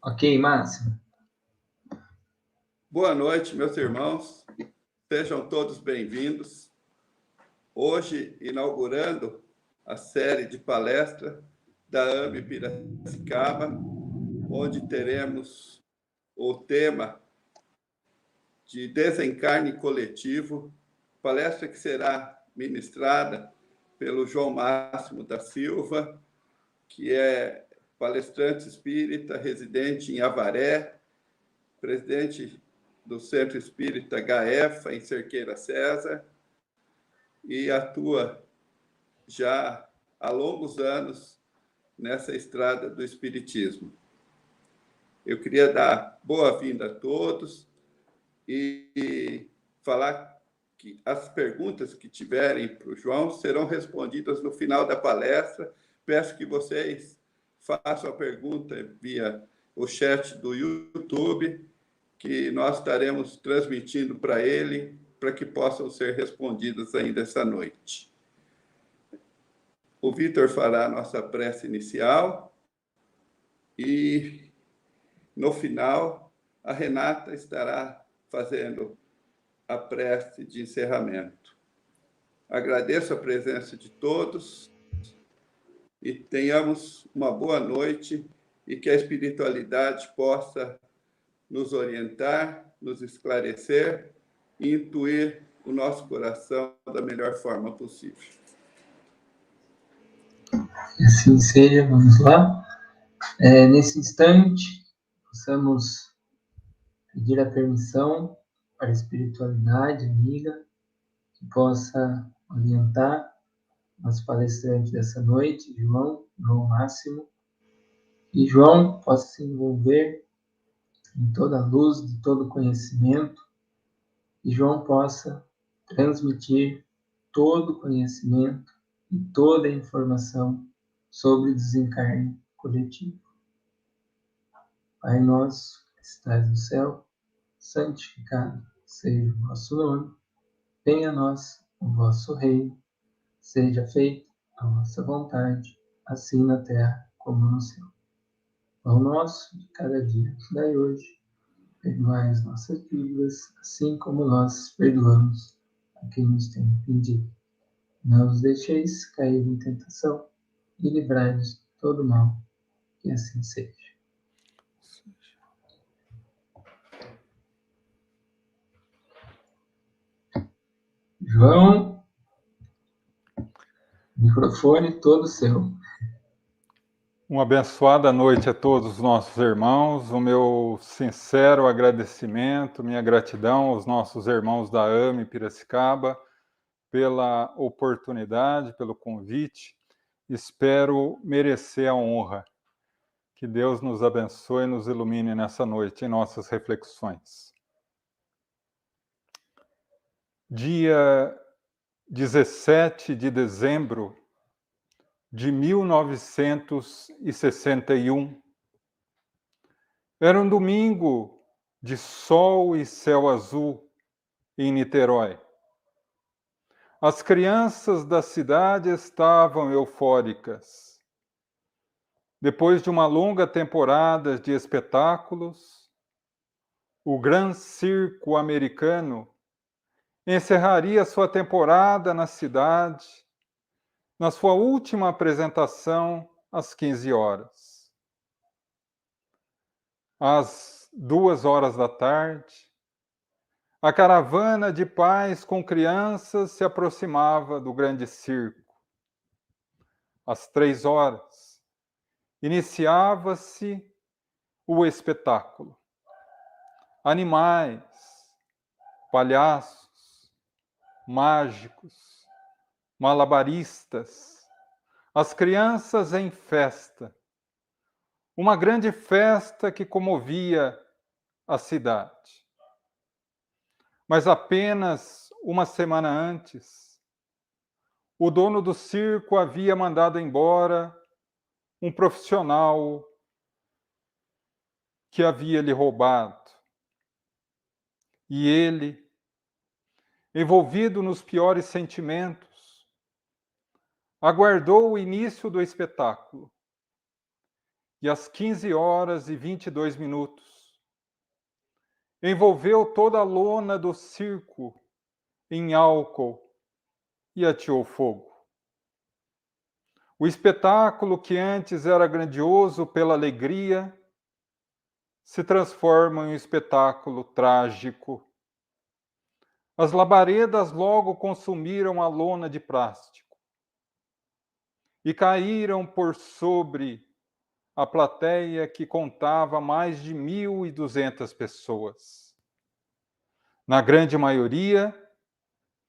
Ok, Márcio. Boa noite, meus irmãos. Sejam todos bem-vindos. Hoje, inaugurando a série de palestras da AME Piracicaba, onde teremos o tema de desencarne coletivo, palestra que será ministrada pelo João Máximo da Silva, que é palestrante espírita, residente em Avaré, presidente do Centro Espírita Gaefa, em Cerqueira César, e atua já há longos anos nessa estrada do Espiritismo. Eu queria dar boa-vinda a todos e falar que as perguntas que tiverem para o João serão respondidas no final da palestra. Peço que vocês façam a pergunta via o chat do YouTube, que nós estaremos transmitindo para ele, para que possam ser respondidas ainda essa noite. O Vitor fará a nossa prece inicial e, no final, a Renata estará fazendo a prece de encerramento. Agradeço a presença de todos e tenhamos uma boa noite e que a espiritualidade possa nos orientar, nos esclarecer e intuir o nosso coração da melhor forma possível. Assim seja, vamos lá. Nesse instante, possamos pedir a permissão para a espiritualidade amiga que possa orientar nosso palestrante dessa noite, João Máximo, e João possa se envolver em toda a luz de todo conhecimento, e João possa transmitir todo o conhecimento e toda a informação sobre o desencarne coletivo. Pai nosso, que estás no céu, santificado seja o vosso nome, venha a nós o vosso reino, seja feita a vossa vontade, assim na terra como no céu. Pão nosso de cada dia nos dai hoje, perdoai as nossas dívidas, assim como nós perdoamos a quem nos tem ofendido. Não os deixeis cair em tentação e livrai-nos de todo mal, que assim seja. João, microfone todo seu. Uma abençoada noite a todos os nossos irmãos, o meu sincero agradecimento, minha gratidão aos nossos irmãos da AME Piracicaba pela oportunidade, pelo convite. Espero merecer a honra. Que Deus nos abençoe e nos ilumine nessa noite em nossas reflexões. Dia 17 de dezembro de 1961. Era um domingo de sol e céu azul em Niterói. As crianças da cidade estavam eufóricas. Depois de uma longa temporada de espetáculos, o Gran Circo americano encerraria sua temporada na cidade na sua última apresentação às 15 horas. Às 2 horas da tarde, a caravana de pais com crianças se aproximava do grande circo. Às 3 horas, iniciava-se o espetáculo. Animais, palhaços, mágicos, malabaristas, as crianças em festa. Uma grande festa que comovia a cidade. Mas apenas uma semana antes, o dono do circo havia mandado embora um profissional que havia lhe roubado. E ele, envolvido nos piores sentimentos, aguardou o início do espetáculo e às 15h22, envolveu toda a lona do circo em álcool e ateou fogo. O espetáculo, que antes era grandioso pela alegria, se transforma em um espetáculo trágico. As labaredas logo consumiram a lona de plástico e caíram por sobre a plateia, que contava mais de 1.200 pessoas. Na grande maioria,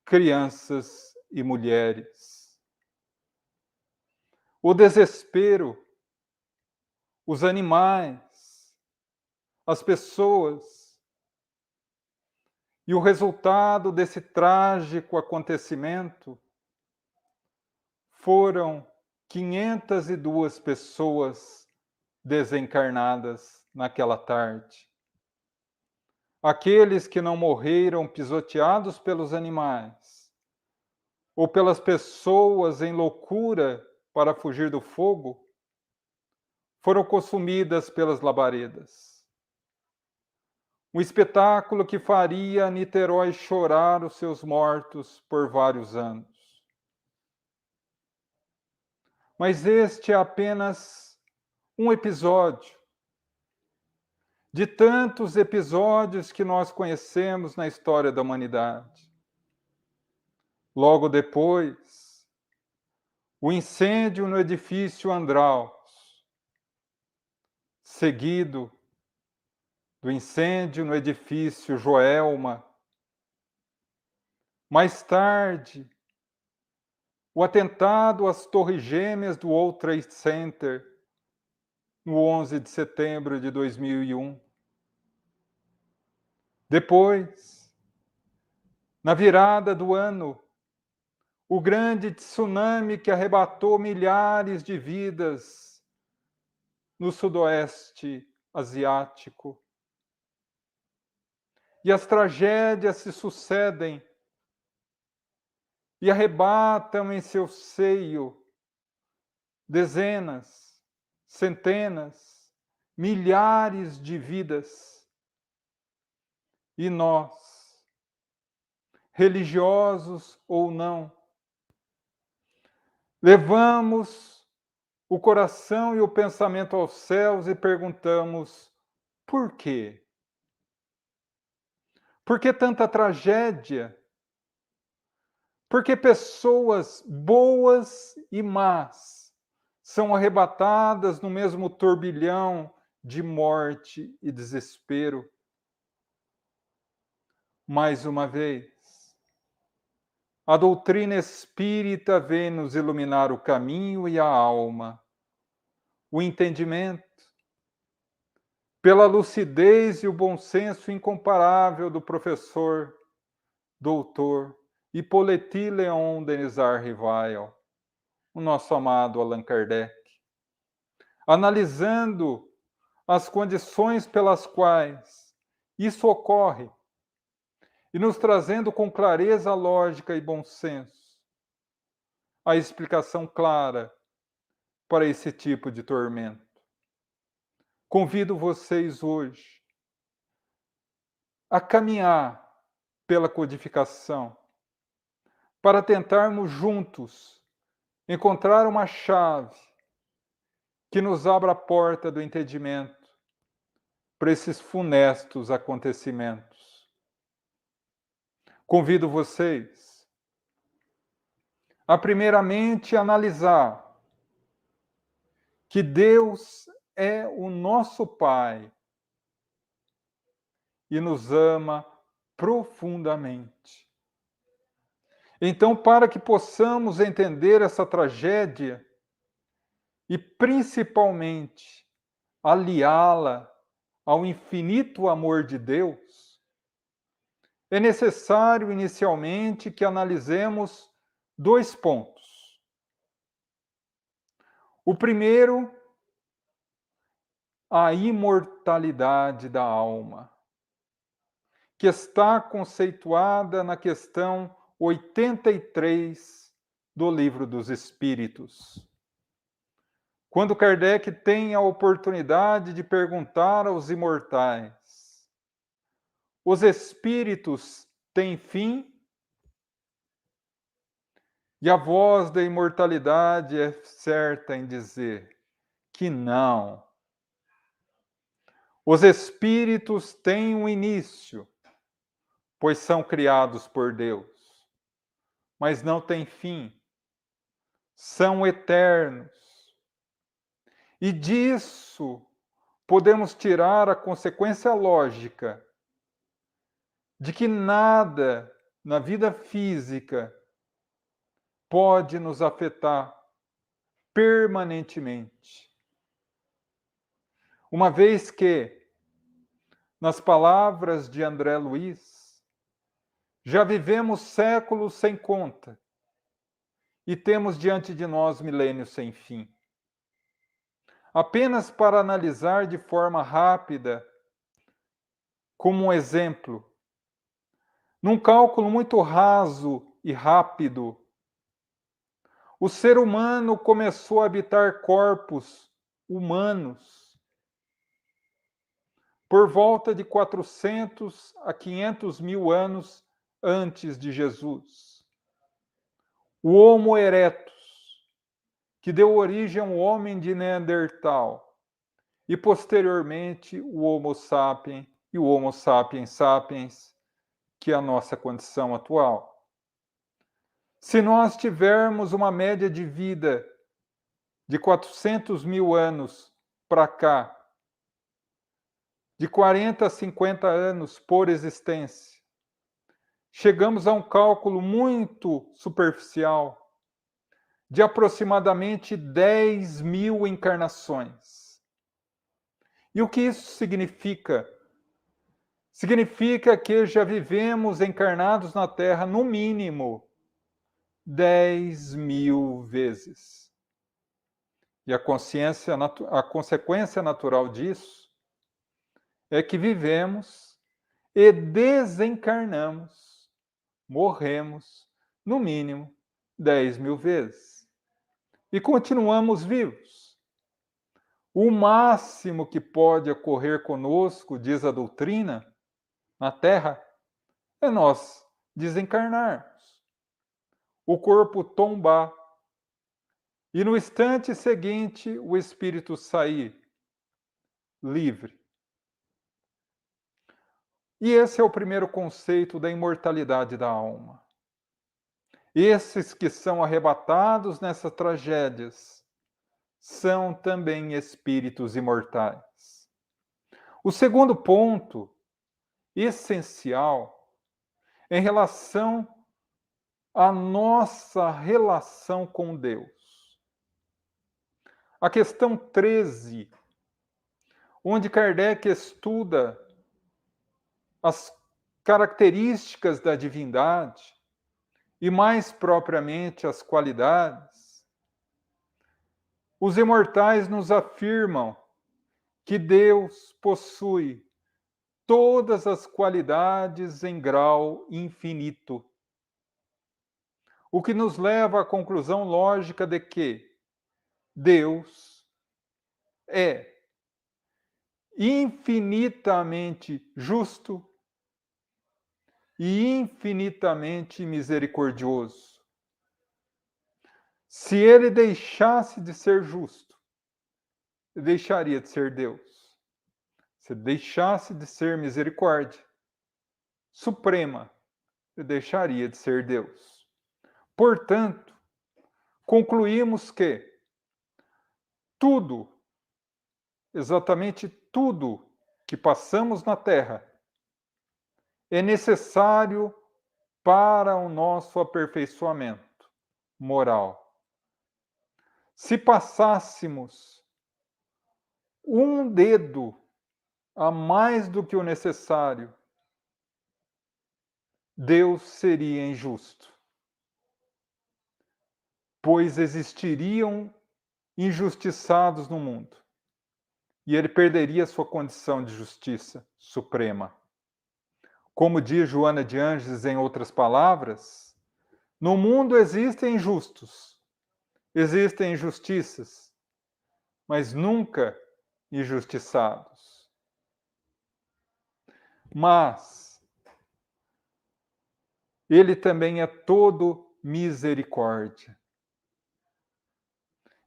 crianças e mulheres. O desespero, os animais, as pessoas, e o resultado desse trágico acontecimento foram 502 pessoas desencarnadas naquela tarde. Aqueles que não morreram pisoteados pelos animais ou pelas pessoas em loucura para fugir do fogo, foram consumidas pelas labaredas. Um espetáculo que faria Niterói chorar os seus mortos por vários anos. Mas este é apenas um episódio de tantos episódios que nós conhecemos na história da humanidade. Logo depois, o incêndio no edifício Andraus, seguido do incêndio no edifício Joelma. Mais tarde, o atentado às Torres Gêmeas do World Trade Center, no 11 de setembro de 2001. Depois, na virada do ano, o grande tsunami que arrebatou milhares de vidas no sudoeste asiático. E as tragédias se sucedem e arrebatam em seu seio dezenas, centenas, milhares de vidas. E nós, religiosos ou não, levamos o coração e o pensamento aos céus e perguntamos: por quê? Por que tanta tragédia? Por que pessoas boas e más são arrebatadas no mesmo turbilhão de morte e desespero? Mais uma vez, a doutrina espírita vem nos iluminar o caminho e a alma, o entendimento, pela lucidez e o bom senso incomparável do professor, doutor Hippolyte Léon Denisard Rivail, o nosso amado Allan Kardec, analisando as condições pelas quais isso ocorre e nos trazendo com clareza, lógica e bom senso a explicação clara para esse tipo de tormento. Convido vocês hoje a caminhar pela codificação para tentarmos juntos encontrar uma chave que nos abra a porta do entendimento para esses funestos acontecimentos. Convido vocês a primeiramente analisar que Deus é o nosso Pai e nos ama profundamente. Então, para que possamos entender essa tragédia e principalmente aliá-la ao infinito amor de Deus, é necessário inicialmente que analisemos 2 pontos. O primeiro, a imortalidade da alma, que está conceituada na questão 83 do Livro dos Espíritos, quando Kardec tem a oportunidade de perguntar aos imortais: os espíritos têm fim? E a voz da imortalidade é certa em dizer que não. Os espíritos têm um início, pois são criados por Deus, mas não têm fim. São eternos. E disso podemos tirar a consequência lógica de que nada na vida física pode nos afetar permanentemente. Uma vez que, nas palavras de André Luiz, já vivemos séculos sem conta e temos diante de nós milênios sem fim. Apenas para analisar de forma rápida, como um exemplo, num cálculo muito raso e rápido, o ser humano começou a habitar corpos humanos por volta de 400 a 500 mil anos antes de Jesus. O Homo erectus, que deu origem ao homem de Neandertal, e posteriormente o Homo sapiens e o Homo sapiens sapiens, que é a nossa condição atual. Se nós tivermos uma média de vida de 400 mil anos para cá, de 40 a 50 anos por existência, chegamos a um cálculo muito superficial de aproximadamente 10 mil encarnações. E o que isso significa? Significa que já vivemos encarnados na Terra, no mínimo, 10 mil vezes. E a consequência natural disso é que vivemos e desencarnamos, morremos, no mínimo, 10 mil vezes. E continuamos vivos. O máximo que pode ocorrer conosco, diz a doutrina, na Terra, é nós desencarnarmos, o corpo tombar, e no instante seguinte o espírito sair livre. E esse é o primeiro conceito da imortalidade da alma. Esses que são arrebatados nessas tragédias são também espíritos imortais. O segundo ponto, essencial, em relação à nossa relação com Deus. A questão 13, onde Kardec estuda as características da divindade e, mais propriamente, as qualidades, os imortais nos afirmam que Deus possui todas as qualidades em grau infinito, o que nos leva à conclusão lógica de que Deus é infinitamente justo e infinitamente misericordioso. Se ele deixasse de ser justo, ele deixaria de ser Deus. Se deixasse de ser misericórdia suprema, ele deixaria de ser Deus. Portanto, concluímos que tudo, exatamente tudo que passamos na Terra, é necessário para o nosso aperfeiçoamento moral. Se passássemos um dedo a mais do que o necessário, Deus seria injusto, pois existiriam injustiçados no mundo, e ele perderia sua condição de justiça suprema. Como diz Joana de Ângeles em outras palavras, no mundo existem injustos, existem injustiças, mas nunca injustiçados. Mas ele também é todo misericórdia.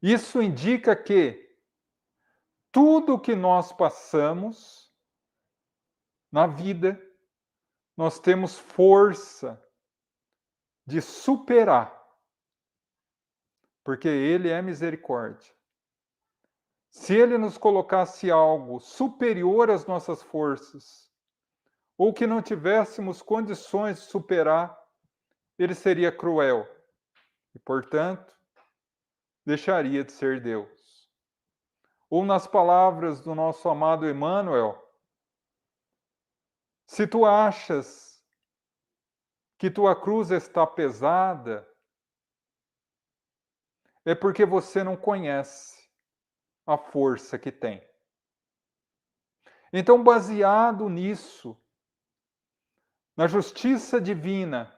Isso indica que tudo que nós passamos na vida, nós temos força de superar, porque ele é misericórdia. Se ele nos colocasse algo superior às nossas forças, ou que não tivéssemos condições de superar, ele seria cruel e, portanto, deixaria de ser Deus. Ou nas palavras do nosso amado Emmanuel, se tu achas que tua cruz está pesada, é porque você não conhece a força que tem. Então, baseado nisso, na justiça divina,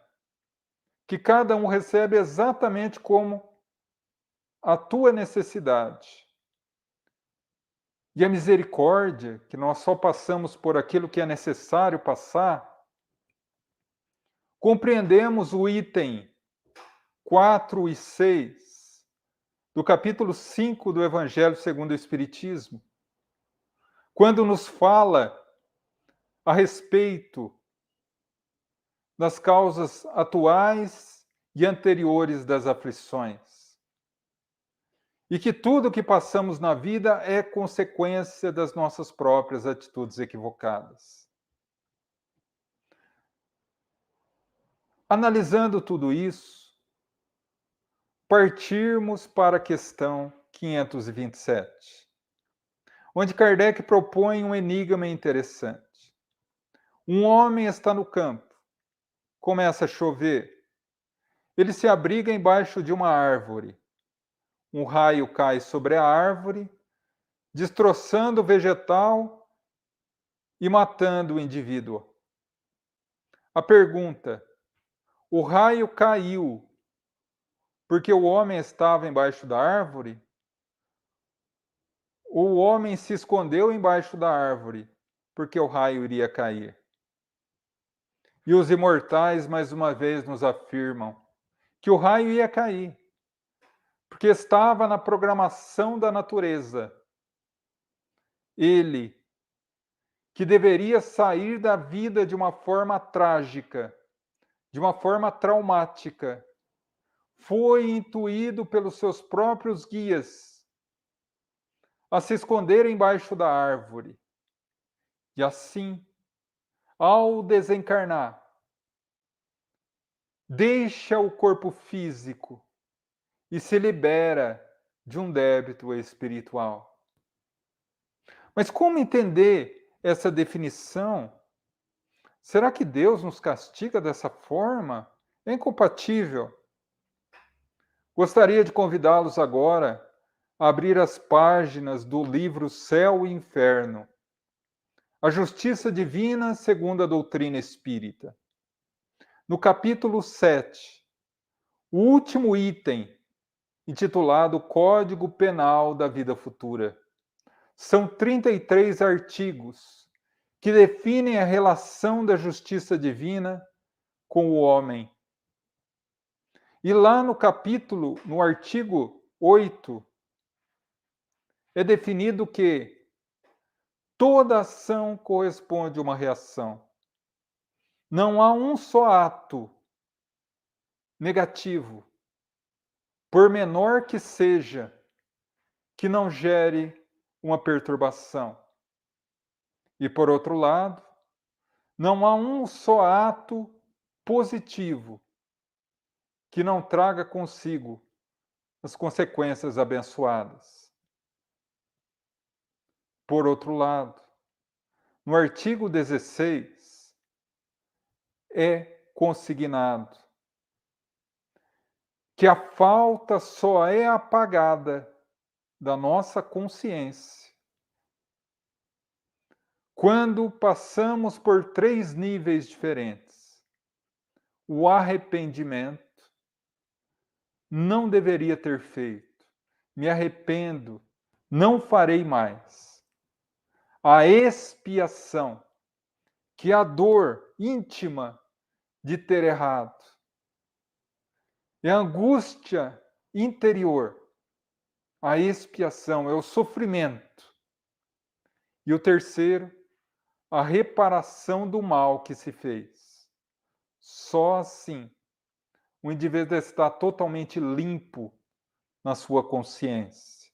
que cada um recebe exatamente como a tua necessidade, e a misericórdia, que nós só passamos por aquilo que é necessário passar, compreendemos o item 4 e 6 do capítulo 5 do Evangelho segundo o Espiritismo, quando nos fala a respeito das causas atuais e anteriores das aflições. E que tudo que passamos na vida é consequência das nossas próprias atitudes equivocadas. Analisando tudo isso, partirmos para a questão 527, onde Kardec propõe um enigma interessante. Um homem está no campo, começa a chover, ele se abriga embaixo de uma árvore. Um raio cai sobre a árvore, destroçando o vegetal e matando o indivíduo. A pergunta: o raio caiu porque o homem estava embaixo da árvore? Ou o homem se escondeu embaixo da árvore porque o raio iria cair? E os imortais, mais uma vez, nos afirmam que o raio ia cair, porque estava na programação da natureza. Ele, que deveria sair da vida de uma forma trágica, de uma forma traumática, foi intuído pelos seus próprios guias a se esconder embaixo da árvore. E assim, ao desencarnar, deixa o corpo físico e se libera de um débito espiritual. Mas como entender essa definição? Será que Deus nos castiga dessa forma? É incompatível. Gostaria de convidá-los agora a abrir as páginas do livro Céu e Inferno, a Justiça Divina segundo a doutrina espírita. No capítulo 7, o último item, intitulado Código Penal da Vida Futura. São 33 artigos que definem a relação da justiça divina com o homem. E lá no artigo 8, é definido que toda ação corresponde a uma reação. Não há um só ato negativo, por menor que seja, que não gere uma perturbação. E, por outro lado, não há um só ato positivo que não traga consigo as consequências abençoadas. Por outro lado, no artigo 16, é consignado que a falta só é apagada da nossa consciência quando passamos por 3 níveis diferentes. O arrependimento, não deveria ter feito, me arrependo não farei mais. A expiação, que é a dor íntima de ter errado, é a angústia interior. A expiação é o sofrimento. E o terceiro, a reparação do mal que se fez. Só assim o indivíduo está totalmente limpo na sua consciência.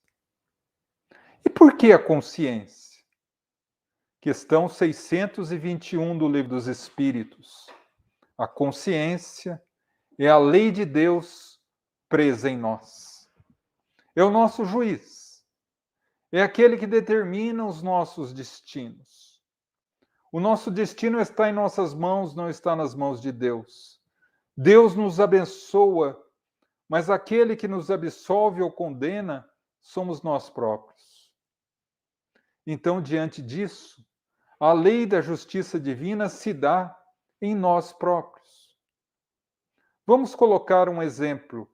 E por que a consciência? Questão 621 do Livro dos Espíritos. A consciência é a lei de Deus presa em nós. É o nosso juiz. É aquele que determina os nossos destinos. O nosso destino está em nossas mãos, não está nas mãos de Deus. Deus nos abençoa, mas aquele que nos absolve ou condena somos nós próprios. Então, diante disso, a lei da justiça divina se dá em nós próprios. Vamos colocar um exemplo.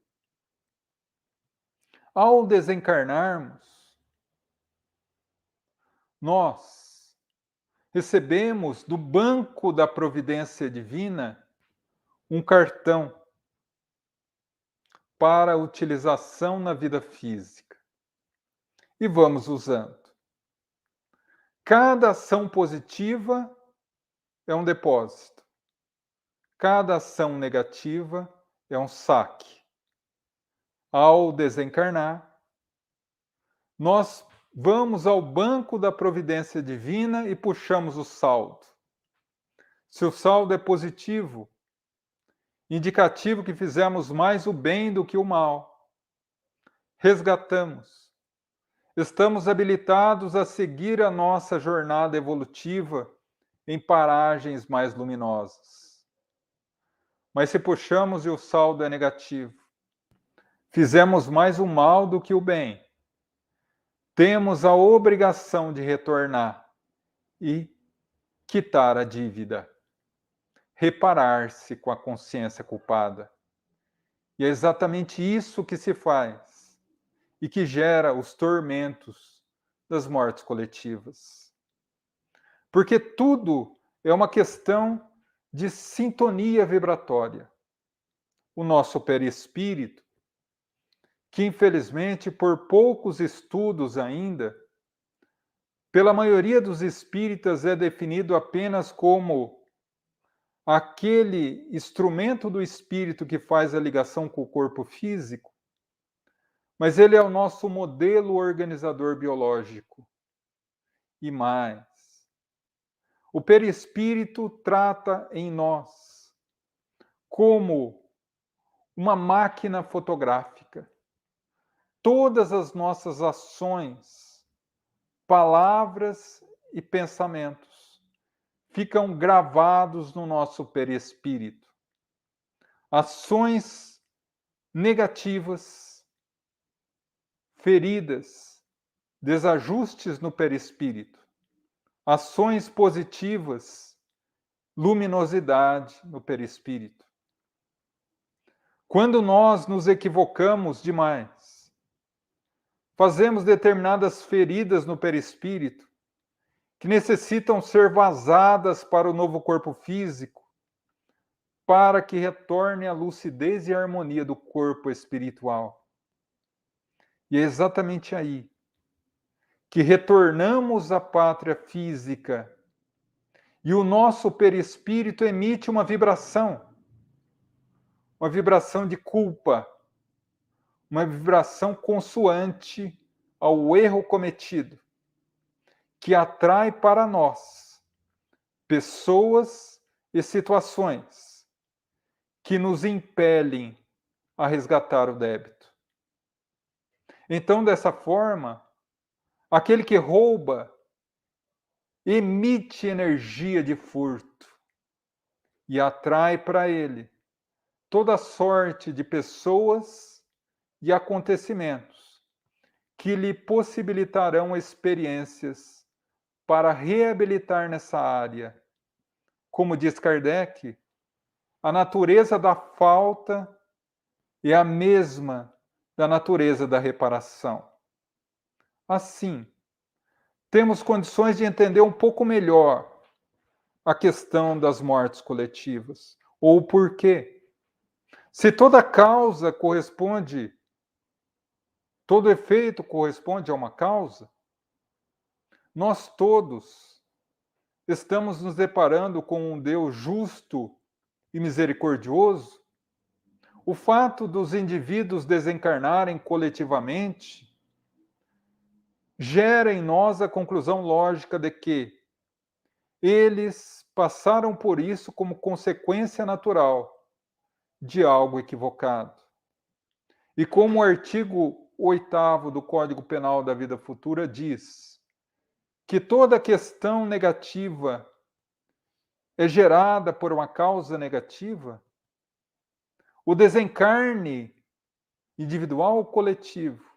Ao desencarnarmos, nós recebemos do banco da providência divina um cartão para utilização na vida física. E vamos usando. Cada ação positiva é um depósito. Cada ação negativa é um saque. Ao desencarnar, nós vamos ao banco da providência divina e puxamos o saldo. Se o saldo é positivo, indicativo que fizemos mais o bem do que o mal, resgatamos. Estamos habilitados a seguir a nossa jornada evolutiva em paragens mais luminosas. Mas se puxamos e o saldo é negativo, fizemos mais o mal do que o bem, temos a obrigação de retornar e quitar a dívida, reparar-se com a consciência culpada. E é exatamente isso que se faz e que gera os tormentos das mortes coletivas. Porque tudo é uma questão de sintonia vibratória. O nosso perispírito, que infelizmente por poucos estudos ainda, pela maioria dos espíritas é definido apenas como aquele instrumento do espírito que faz a ligação com o corpo físico, mas ele é o nosso modelo organizador biológico. E mais, o perispírito trata em nós como uma máquina fotográfica. Todas as nossas ações, palavras e pensamentos ficam gravados no nosso perispírito. Ações negativas, feridas, desajustes no perispírito. Ações positivas, luminosidade no perispírito. Quando nós nos equivocamos demais, fazemos determinadas feridas no perispírito que necessitam ser vazadas para o novo corpo físico, para que retorne a lucidez e a harmonia do corpo espiritual. E é exatamente aí que retornamos à pátria física e o nosso perispírito emite uma vibração de culpa, uma vibração consoante ao erro cometido, que atrai para nós pessoas e situações que nos impelem a resgatar o débito. Então, dessa forma, aquele que rouba emite energia de furto e atrai para ele toda sorte de pessoas e acontecimentos que lhe possibilitarão experiências para reabilitar nessa área. Como diz Kardec, a natureza da falta é a mesma da natureza da reparação. Assim, temos condições de entender um pouco melhor a questão das mortes coletivas, ou o porquê. Se toda causa corresponde, todo efeito corresponde a uma causa, nós todos estamos nos deparando com um Deus justo e misericordioso. O fato dos indivíduos desencarnarem coletivamente gera em nós a conclusão lógica de que eles passaram por isso como consequência natural de algo equivocado. E como o artigo 8º do Código Penal da Vida Futura diz que toda questão negativa é gerada por uma causa negativa, o desencarne individual ou coletivo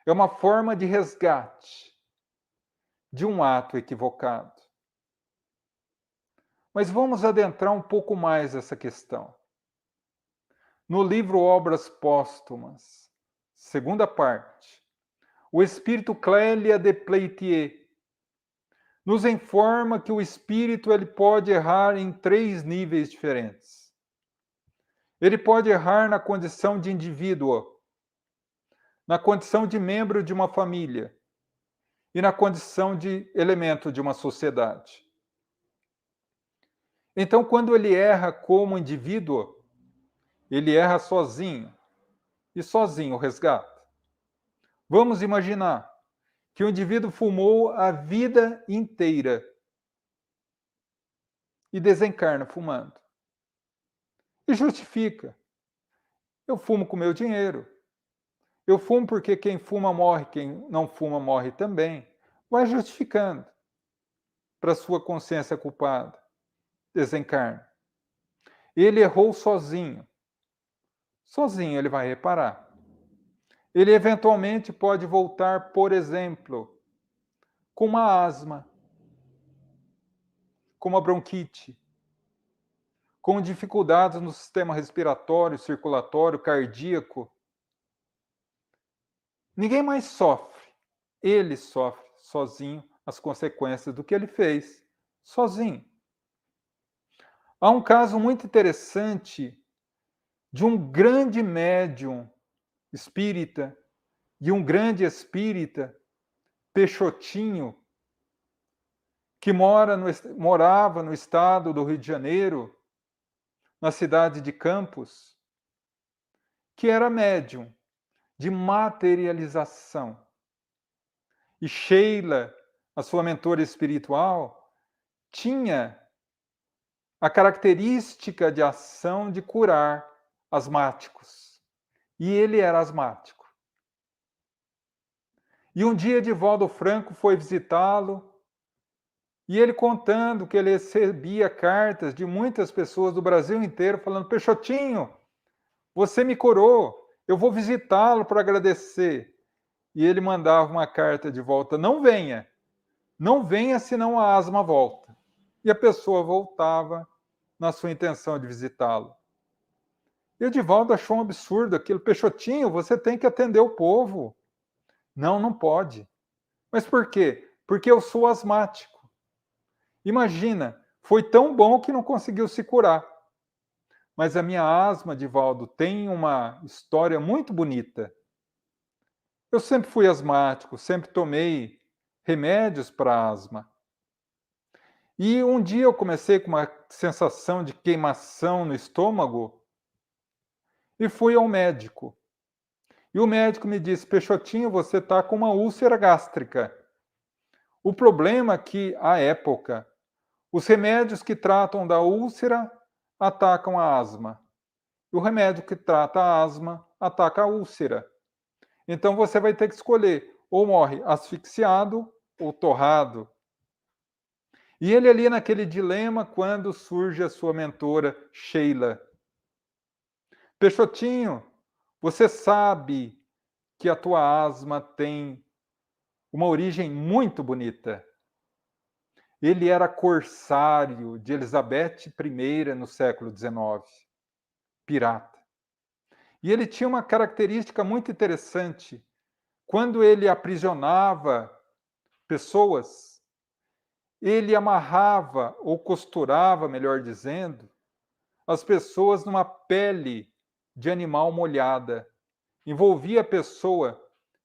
é uma forma de resgate de um ato equivocado. Mas vamos adentrar um pouco mais essa questão. No livro Obras Póstumas, segunda parte, o espírito Clélia de Pleitier nos informa que o espírito ele pode errar em 3 níveis diferentes. Ele pode errar na condição de indivíduo, na condição de membro de uma família e na condição de elemento de uma sociedade. Então, quando ele erra como indivíduo, ele erra sozinho, e sozinho resgata. Vamos imaginar que o indivíduo fumou a vida inteira e desencarna fumando. E justifica. Eu fumo com meu dinheiro. Eu fumo porque quem fuma morre, quem não fuma morre também. Vai justificando para sua consciência culpada. Desencarna. Ele errou sozinho. Sozinho ele vai reparar. Ele eventualmente pode voltar, por exemplo, com uma asma, com uma bronquite, com dificuldades no sistema respiratório, circulatório, cardíaco. Ninguém mais sofre. Ele sofre sozinho as consequências do que ele fez, sozinho. Há um caso muito interessante de um grande médium espírita, de um grande espírita, Peixotinho, que morava no estado do Rio de Janeiro, na cidade de Campos, que era médium de materialização. E Sheila, a sua mentora espiritual, tinha a característica de ação de curar asmáticos. E ele era asmático. E um dia Divaldo Franco foi visitá-lo, e ele contando que ele recebia cartas de muitas pessoas do Brasil inteiro falando: Peixotinho, você me curou, eu vou visitá-lo para agradecer. E ele mandava uma carta de volta: não venha senão a asma volta. E a pessoa voltava na sua intenção de visitá-lo. E o Divaldo achou um absurdo aquilo: Peixotinho, você tem que atender o povo. Não pode. Mas por quê? Porque eu sou asmático. Imagina, foi tão bom que não conseguiu se curar. Mas a minha asma, Divaldo, tem uma história muito bonita. Eu sempre fui asmático, sempre tomei remédios para asma. E um dia eu comecei com uma sensação de queimação no estômago e fui ao médico. E o médico me disse: Peixotinho, você está com uma úlcera gástrica. O problema é que, à época, os remédios que tratam da úlcera atacam a asma. E o remédio que trata a asma ataca a úlcera. Então você vai ter que escolher: ou morre asfixiado ou torrado. E ele ali naquele dilema, quando surge a sua mentora, Sheila. Peixotinho, você sabe que a tua asma tem uma origem muito bonita. Ele era corsário de Elizabeth I no século XIX, pirata. E ele tinha uma característica muito interessante. quando ele aprisionava pessoas, ele amarrava ou costurava, melhor dizendo, as pessoas numa pele de animal molhada, envolvia a pessoa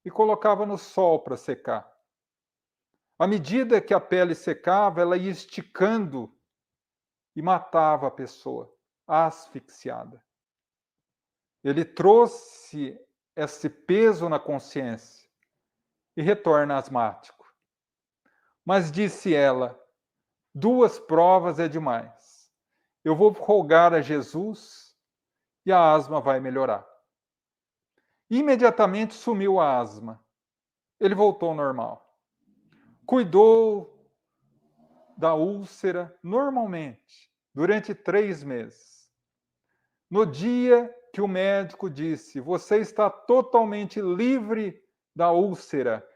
e colocava no sol para secar. À medida que a pele secava, ela ia esticando e matava a pessoa, asfixiada. Ele trouxe esse peso na consciência e retorna asmático. Mas disse ela, 2 provas é demais. Eu vou rogar a Jesus e a asma vai melhorar. Imediatamente sumiu a asma. Ele voltou ao normal. Cuidou da úlcera normalmente, durante 3 meses. No dia que o médico disse, você está totalmente livre da úlcera,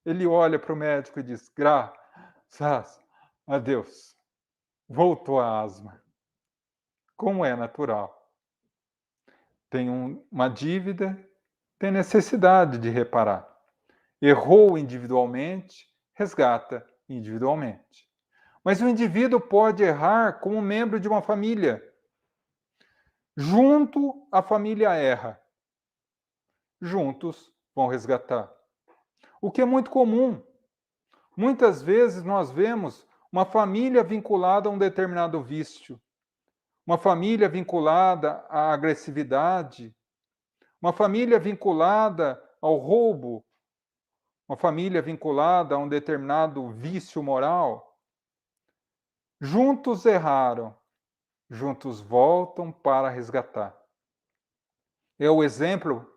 ele olha para o médico e diz, graças a Deus, voltou a asma. Como é natural. Tem uma dívida, tem necessidade de reparar. Errou individualmente, resgata individualmente. Mas o indivíduo pode errar como membro de uma família. Junto, a família erra. Juntos, vão resgatar. O que é muito comum. Muitas vezes nós vemos uma família vinculada a um determinado vício, uma família vinculada à agressividade, uma família vinculada ao roubo, uma família vinculada a um determinado vício moral. Juntos erraram, juntos voltam para resgatar. É o exemplo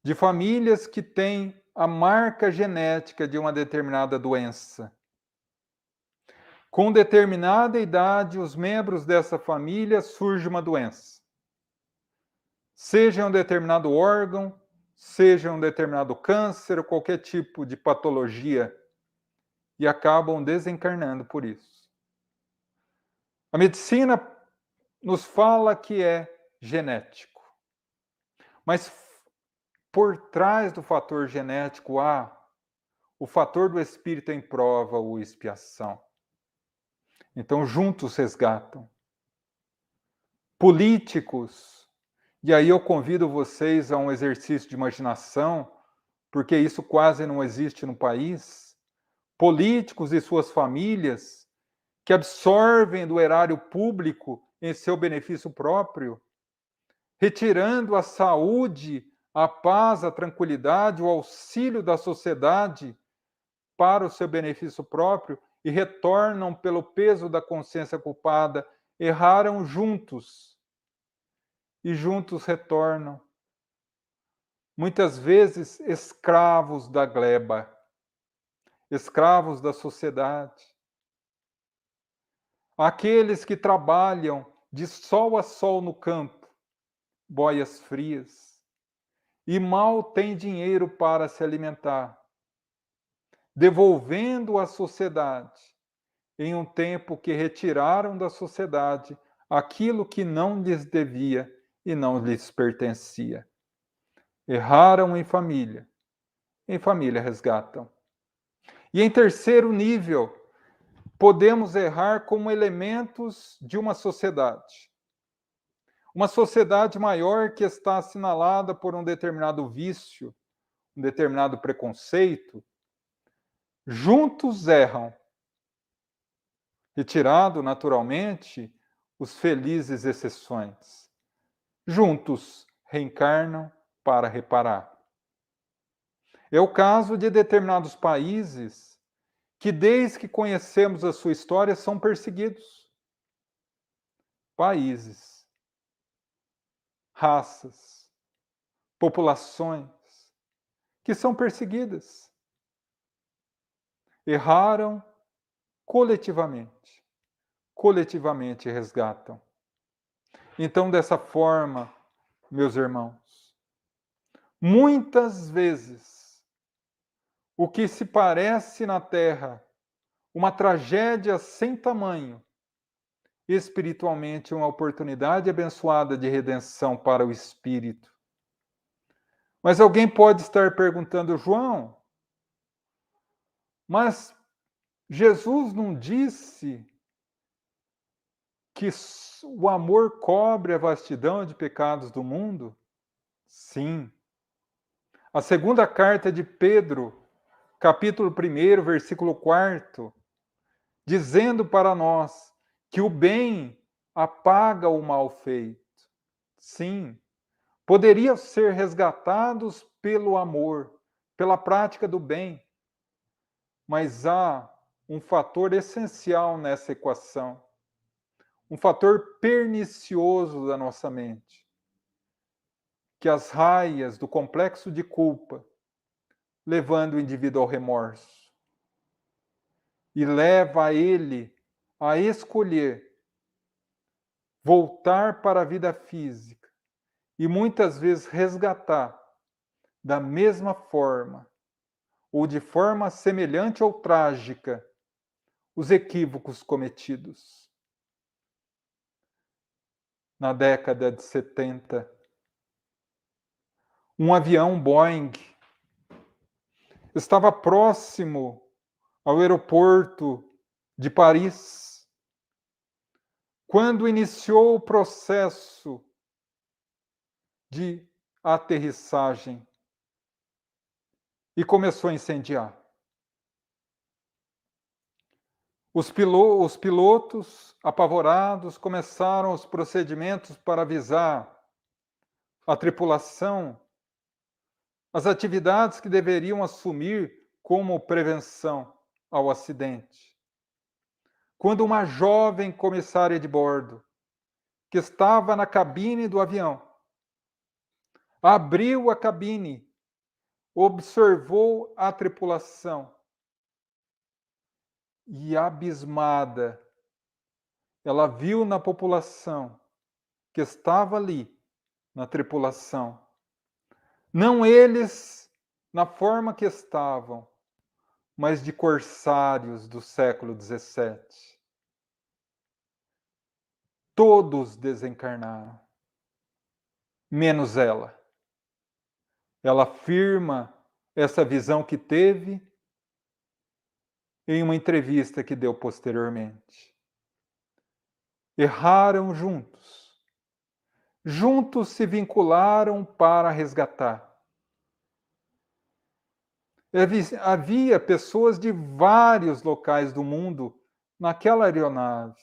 de famílias que têm a marca genética de uma determinada doença. Com determinada idade, os membros dessa família surge uma doença. Seja um determinado órgão, seja um determinado câncer ou qualquer tipo de patologia, e acabam desencarnando por isso. A medicina nos fala que é genético, mas por trás do fator genético há o fator do espírito em prova ou expiação. Então, juntos resgatam. Políticos, e aí eu convido vocês a um exercício de imaginação, porque isso quase não existe no país. Políticos e suas famílias que absorvem do erário público em seu benefício próprio, retirando a saúde, a paz, a tranquilidade, o auxílio da sociedade para o seu benefício próprio e retornam pelo peso da consciência culpada, erraram juntos e juntos retornam. Muitas vezes escravos da gleba, escravos da sociedade. Aqueles que trabalham de sol a sol no campo, boias frias, e mal têm dinheiro para se alimentar, devolvendo à sociedade, em um tempo que retiraram da sociedade aquilo que não lhes devia e não lhes pertencia. Erraram em família resgatam. E em terceiro nível, podemos errar como elementos de uma sociedade. Uma sociedade maior que está assinalada por um determinado vício, um determinado preconceito, juntos erram, retirado naturalmente os felizes exceções. Juntos reencarnam para reparar. É o caso de determinados países que, desde que conhecemos a sua história, são perseguidos. Países, raças, populações que são perseguidas. Erraram coletivamente resgatam. Então, dessa forma, meus irmãos, muitas vezes, o que se parece na Terra uma tragédia sem tamanho, espiritualmente uma oportunidade abençoada de redenção para o espírito. Mas alguém pode estar perguntando, João, mas Jesus não disse que o amor cobre a vastidão de pecados do mundo? Sim. A segunda carta de Pedro, capítulo 1, versículo 4, dizendo para nós que o bem apaga o mal feito. Sim. Poderiam ser resgatados pelo amor, pela prática do bem. Mas há um fator essencial nessa equação, um fator pernicioso da nossa mente, que as raias do complexo de culpa, levando o indivíduo ao remorso, e leva ele a escolher voltar para a vida física e muitas vezes resgatar da mesma forma ou de forma semelhante ou trágica os equívocos cometidos. Na década de 70, um avião Boeing estava próximo ao aeroporto de Paris, quando iniciou o processo de aterrissagem e começou a incendiar. Os pilotos, apavorados, começaram os procedimentos para avisar a tripulação as atividades que deveriam assumir como prevenção ao acidente. Quando uma jovem comissária de bordo, que estava na cabine do avião, abriu a cabine, observou a tripulação e, abismada, ela viu na população que estava ali, na tripulação, não eles na forma que estavam, mas de corsários do século XVII. Todos desencarnaram, menos ela. Ela afirma essa visão que teve em uma entrevista que deu posteriormente. Erraram juntos. Juntos se vincularam para resgatar. Havia pessoas de vários locais do mundo naquela aeronave.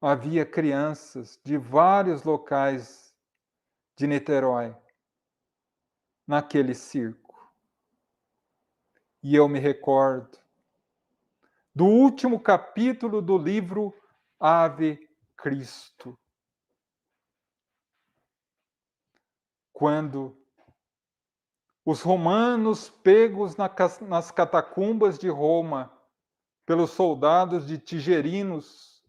Havia crianças de vários locais de Niterói naquele circo. E eu me recordo do último capítulo do livro Ave Cristo, quando os romanos, pegos nas catacumbas de Roma pelos soldados de Tigerinos,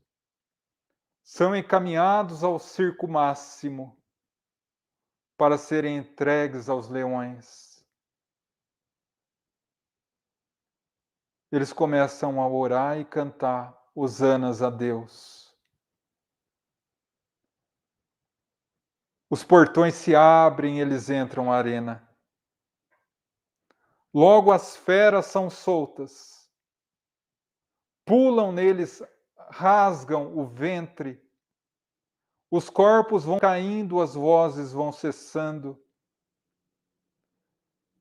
são encaminhados ao circo máximo para serem entregues aos leões. Eles começam a orar e cantar hosanas a Deus. Os portões se abrem e eles entram na arena. Logo as feras são soltas. Pulam neles, rasgam o ventre. Os corpos vão caindo, as vozes vão cessando.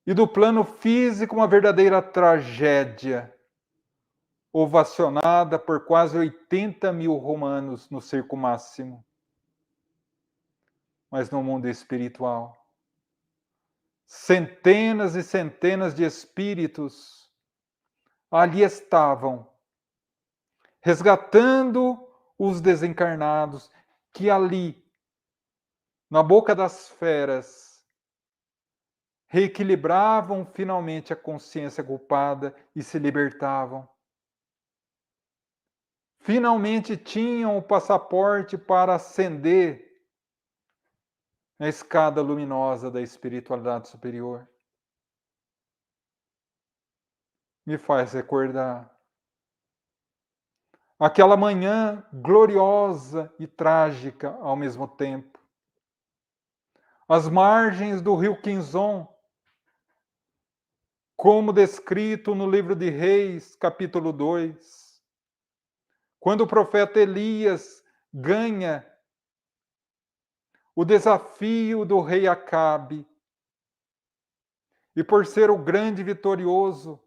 E do plano físico, uma verdadeira tragédia, ovacionada por quase 80 mil romanos no circo máximo. Mas no mundo espiritual, centenas e centenas de espíritos ali estavam, resgatando os desencarnados que ali, na boca das feras, reequilibravam finalmente a consciência culpada e se libertavam. Finalmente tinham o passaporte para ascender na escada luminosa da espiritualidade superior. Me faz recordar aquela manhã gloriosa e trágica ao mesmo tempo. às margens do rio Quinzon, como descrito no livro de Reis, capítulo 2, quando o profeta Elias ganha o desafio do rei Acabe, e por ser o grande vitorioso,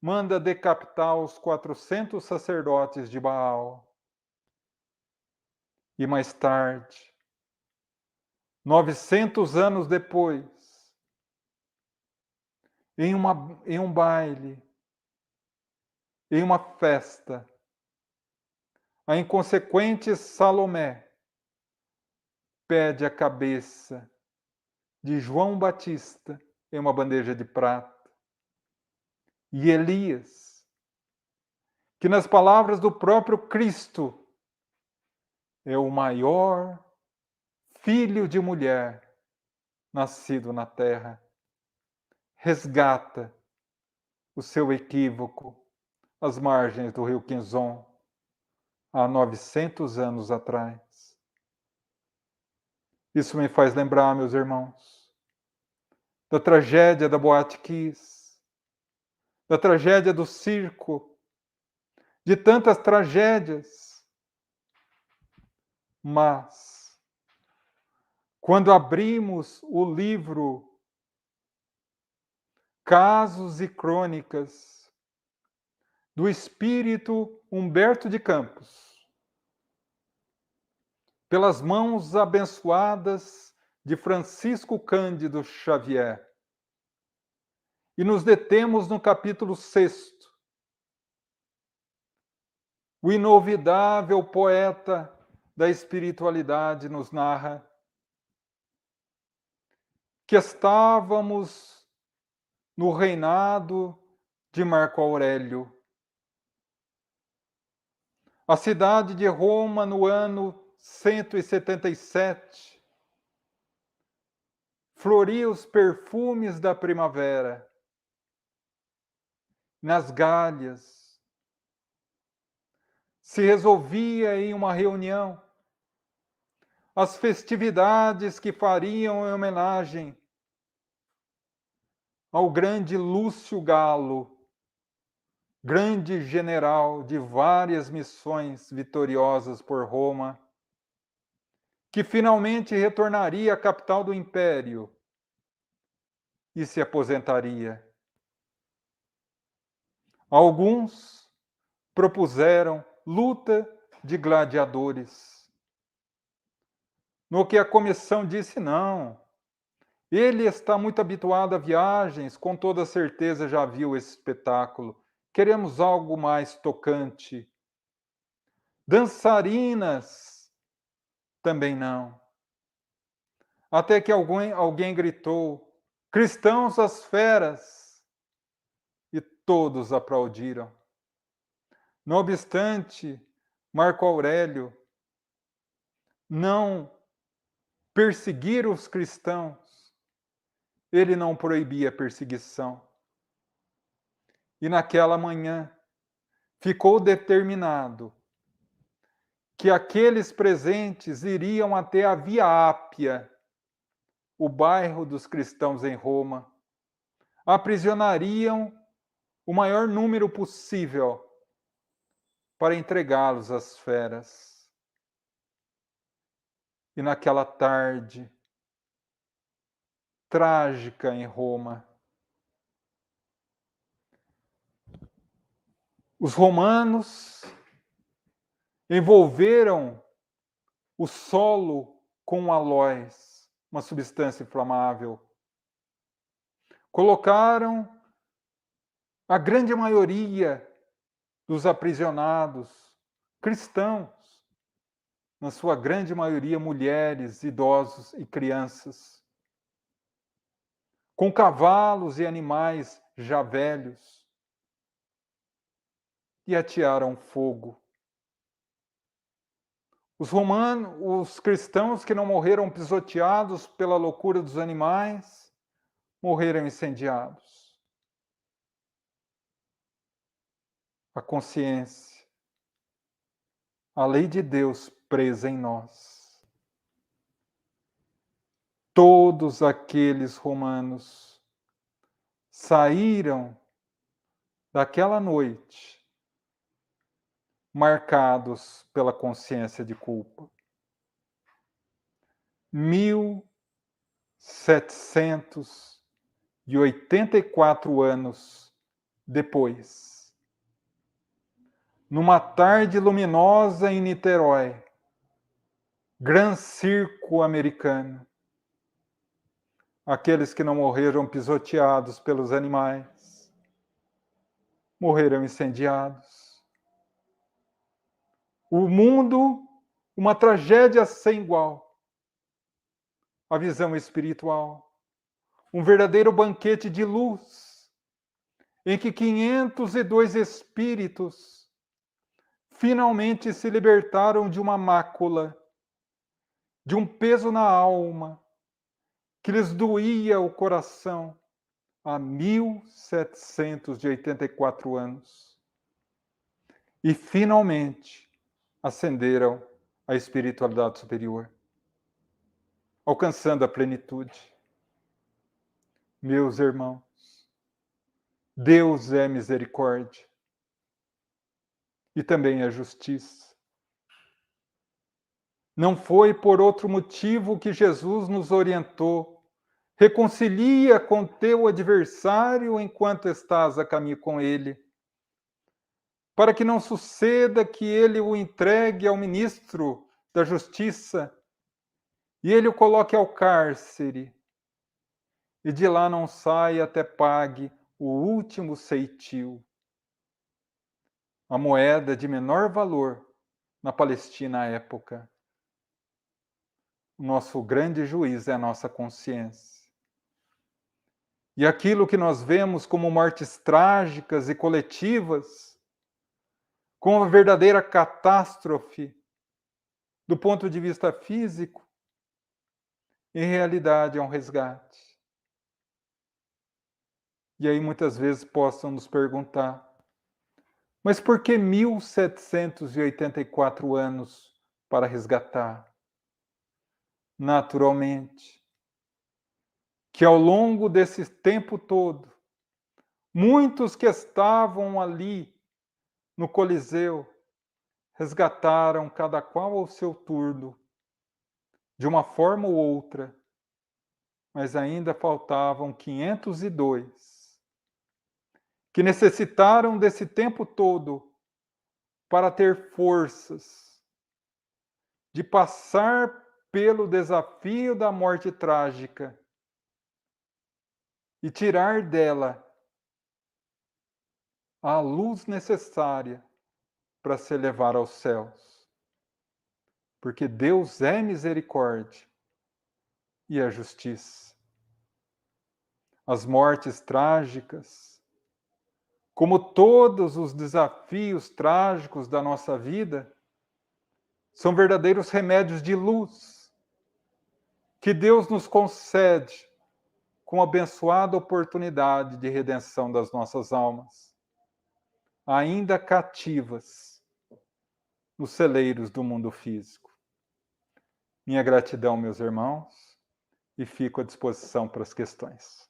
manda decapitar os 400 sacerdotes de Baal. E mais tarde, 900 anos depois, em um baile, em uma festa, a inconsequente Salomé pede a cabeça de João Batista em uma bandeja de prata. E Elias, que nas palavras do próprio Cristo é o maior filho de mulher nascido na terra, resgata o seu equívoco às margens do rio Quinzon, há 900 anos atrás. Isso me faz lembrar, meus irmãos, da tragédia da Boate Kiss, da tragédia do circo, de tantas tragédias. Mas, quando abrimos o livro Casos e Crônicas do espírito Humberto de Campos, pelas mãos abençoadas de Francisco Cândido Xavier, e nos detemos no capítulo 6, o inovidável poeta da espiritualidade nos narra que estávamos no reinado de Marco Aurélio. A cidade de Roma, no ano 177, floria os perfumes da primavera. Nas Gálias, se resolvia em uma reunião as festividades que fariam em homenagem ao grande Lúcio Galo, grande general de várias missões vitoriosas por Roma, que finalmente retornaria à capital do império e se aposentaria. Alguns propuseram luta de gladiadores, no que a comissão disse não. Ele está muito habituado a viagens, com toda certeza já viu esse espetáculo. Queremos algo mais tocante. Dançarinas, também não. Até que alguém gritou: cristãos às feras! E todos aplaudiram. Não obstante, Marco Aurélio não perseguir os cristãos, ele não proibia a perseguição. E naquela manhã ficou determinado que aqueles presentes iriam até a Via Ápia, o bairro dos cristãos em Roma, aprisionariam o maior número possível para entregá-los às feras. E naquela tarde trágica em Roma, os romanos envolveram o solo com aloés, uma substância inflamável. Colocaram a grande maioria dos aprisionados, cristãos, na sua grande maioria mulheres, idosos e crianças, com cavalos e animais já velhos, e atearam fogo. Os cristãos que não morreram pisoteados pela loucura dos animais, morreram incendiados. A consciência, a lei de Deus presa em nós. todos aqueles romanos saíram daquela noite marcados pela consciência de culpa. 1784 anos depois, numa tarde luminosa em Niterói, Gran Circo americano, aqueles que não morreram pisoteados pelos animais, morreram incendiados. O mundo, uma tragédia sem igual. A visão espiritual, um verdadeiro banquete de luz, em que 502 espíritos finalmente se libertaram de uma mácula, de um peso na alma, que lhes doía o coração há 1784 anos. E finalmente ascenderam à espiritualidade superior, alcançando a plenitude. Meus irmãos, Deus é misericórdia e também é justiça. Não foi por outro motivo que Jesus nos orientou: reconcilia com teu adversário enquanto estás a caminho com ele, para que não suceda que ele o entregue ao ministro da Justiça e ele o coloque ao cárcere, e de lá não saia até pague o último ceitil, a moeda de menor valor na Palestina à época. O nosso grande juiz é a nossa consciência. E aquilo que nós vemos como mortes trágicas e coletivas, como uma verdadeira catástrofe do ponto de vista físico, em realidade é um resgate. E aí muitas vezes possam nos perguntar: mas por que 1784 anos para resgatar? Naturalmente, que ao longo desse tempo todo, muitos que estavam ali no Coliseu resgataram, cada qual ao seu turno, de uma forma ou outra, mas ainda faltavam 502 que necessitaram desse tempo todo para ter forças de passar pelo desafio da morte trágica e tirar dela a luz necessária para se elevar aos céus. Porque Deus é misericórdia e a justiça. As mortes trágicas, como todos os desafios trágicos da nossa vida, são verdadeiros remédios de luz que Deus nos concede com a abençoada oportunidade de redenção das nossas almas, ainda cativas nos celeiros do mundo físico. Minha gratidão, meus irmãos, e fico à disposição para as questões.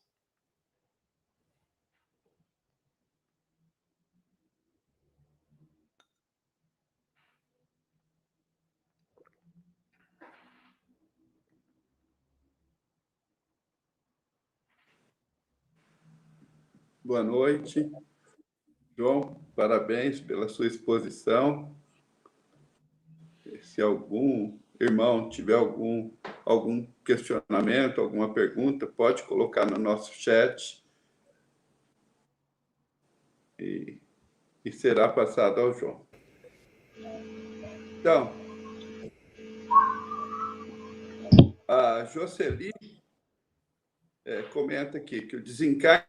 Boa noite. João, parabéns pela sua exposição. Se algum irmão tiver algum questionamento, alguma pergunta, pode colocar no nosso chat e será passado ao João. Então, a Jocely comenta aqui que o desencarne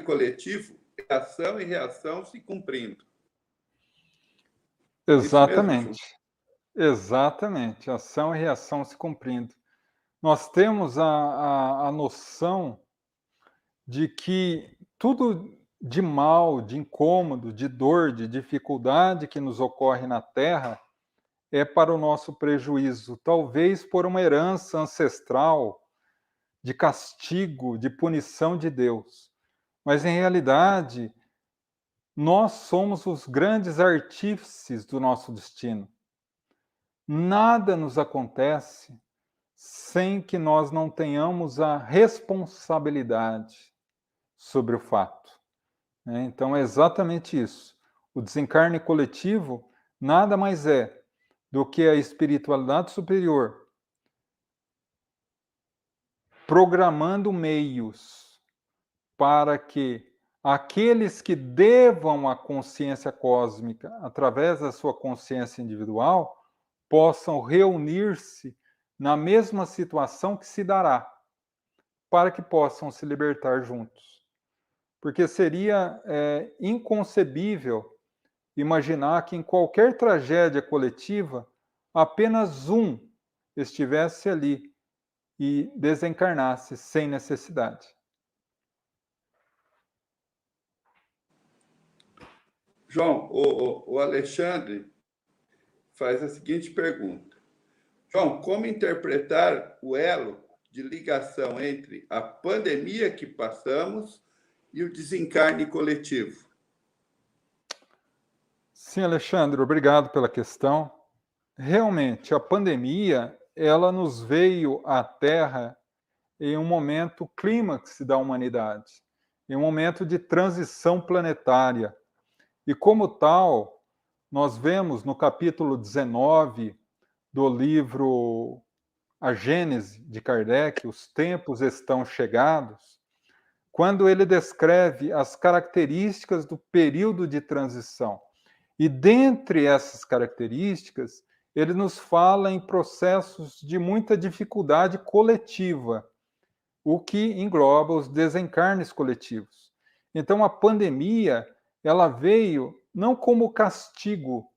coletivo é ação e reação se cumprindo. Exatamente. Exatamente. Ação e reação se cumprindo. Nós temos a noção de que tudo de mal, de incômodo, de dor, de dificuldade que nos ocorre na Terra é para o nosso prejuízo, talvez por uma herança ancestral de castigo, de punição de Deus. Mas, em realidade, nós somos os grandes artífices do nosso destino. Nada nos acontece sem que nós não tenhamos a responsabilidade sobre o fato. Então, é exatamente isso. O desencarne coletivo nada mais é do que a espiritualidade superior programando meios para que aqueles que devam a consciência cósmica através da sua consciência individual possam reunir-se na mesma situação que se dará, para que possam se libertar juntos. Porque seria inconcebível imaginar que em qualquer tragédia coletiva apenas um estivesse ali e desencarnasse sem necessidade. João, o Alexandre faz a seguinte pergunta. João, como interpretar o elo de ligação entre a pandemia que passamos e o desencarne coletivo? Sim, Alexandre, obrigado pela questão. Realmente, a pandemia, ela nos veio à Terra em um momento clímax da humanidade, em um momento de transição planetária. E como tal, nós vemos no capítulo 19 do livro A Gênese, de Kardec, Os Tempos Estão Chegados, quando ele descreve as características do período de transição. E dentre essas características, ele nos fala em processos de muita dificuldade coletiva, o que engloba os desencarnes coletivos. Então, a pandemia, ela veio não como castigo,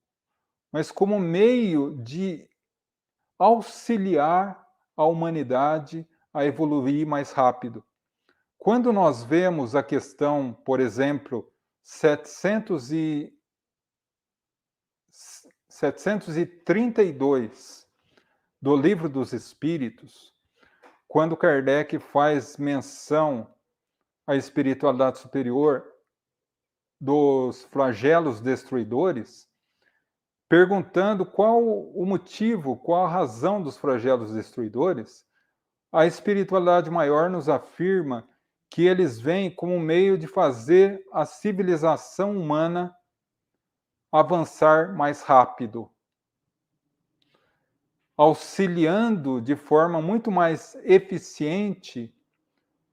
mas como meio de auxiliar a humanidade a evoluir mais rápido. Quando nós vemos a questão, por exemplo, 732 do Livro dos Espíritos, quando Kardec faz menção à espiritualidade superior dos flagelos destruidores, perguntando qual o motivo, qual a razão dos flagelos destruidores, a espiritualidade maior nos afirma que eles vêm como meio de fazer a civilização humana avançar mais rápido, auxiliando de forma muito mais eficiente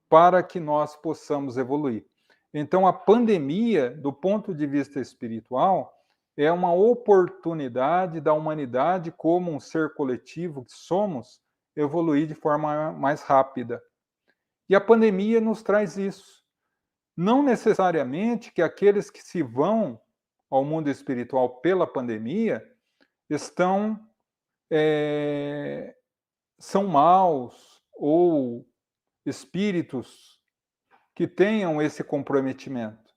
para que nós possamos evoluir. Então, a pandemia, do ponto de vista espiritual, é uma oportunidade da humanidade, como um ser coletivo que somos, evoluir de forma mais rápida. E a pandemia nos traz isso. Não necessariamente que aqueles que se vão ao mundo espiritual pela pandemia são maus ou espíritos que tenham esse comprometimento.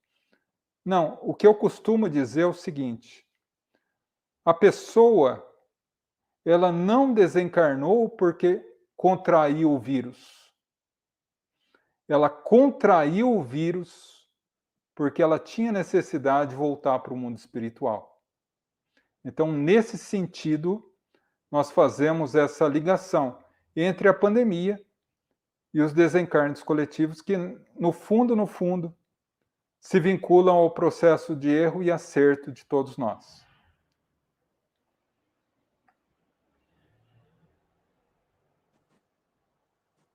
Não, o que eu costumo dizer é o seguinte: a pessoa, ela não desencarnou porque contraiu o vírus. Ela contraiu o vírus porque ela tinha necessidade de voltar para o mundo espiritual. Então, nesse sentido, nós fazemos essa ligação entre a pandemia e os desencarnes coletivos que, no fundo, se vinculam ao processo de erro e acerto de todos nós.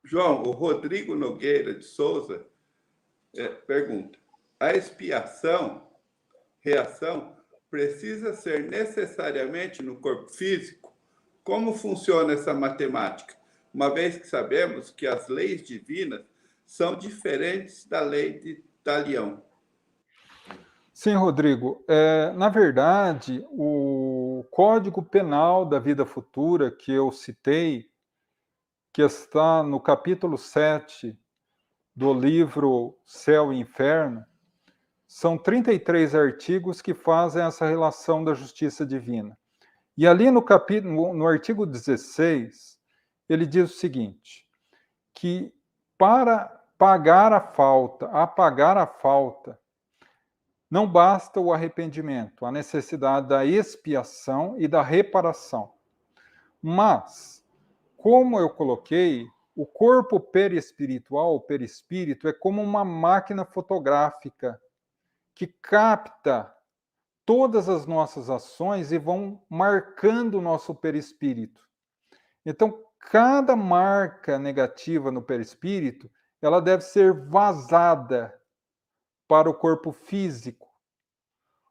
João, o Rodrigo Nogueira de Souza pergunta: a reação, precisa ser necessariamente no corpo físico? Como funciona essa matemática? Uma vez que sabemos que as leis divinas são diferentes da lei de Talião. Sim, Rodrigo. Na verdade, o Código Penal da Vida Futura, que eu citei, que está no capítulo 7 do livro Céu e Inferno, são 33 artigos que fazem essa relação da justiça divina. E ali no artigo 16, ele diz o seguinte, que para apagar a falta, não basta o arrependimento, a necessidade da expiação e da reparação. Mas, como eu coloquei, o corpo perispiritual, o perispírito, é como uma máquina fotográfica que capta todas as nossas ações e vão marcando o nosso perispírito. Então, cada marca negativa no perispírito, ela deve ser vazada para o corpo físico,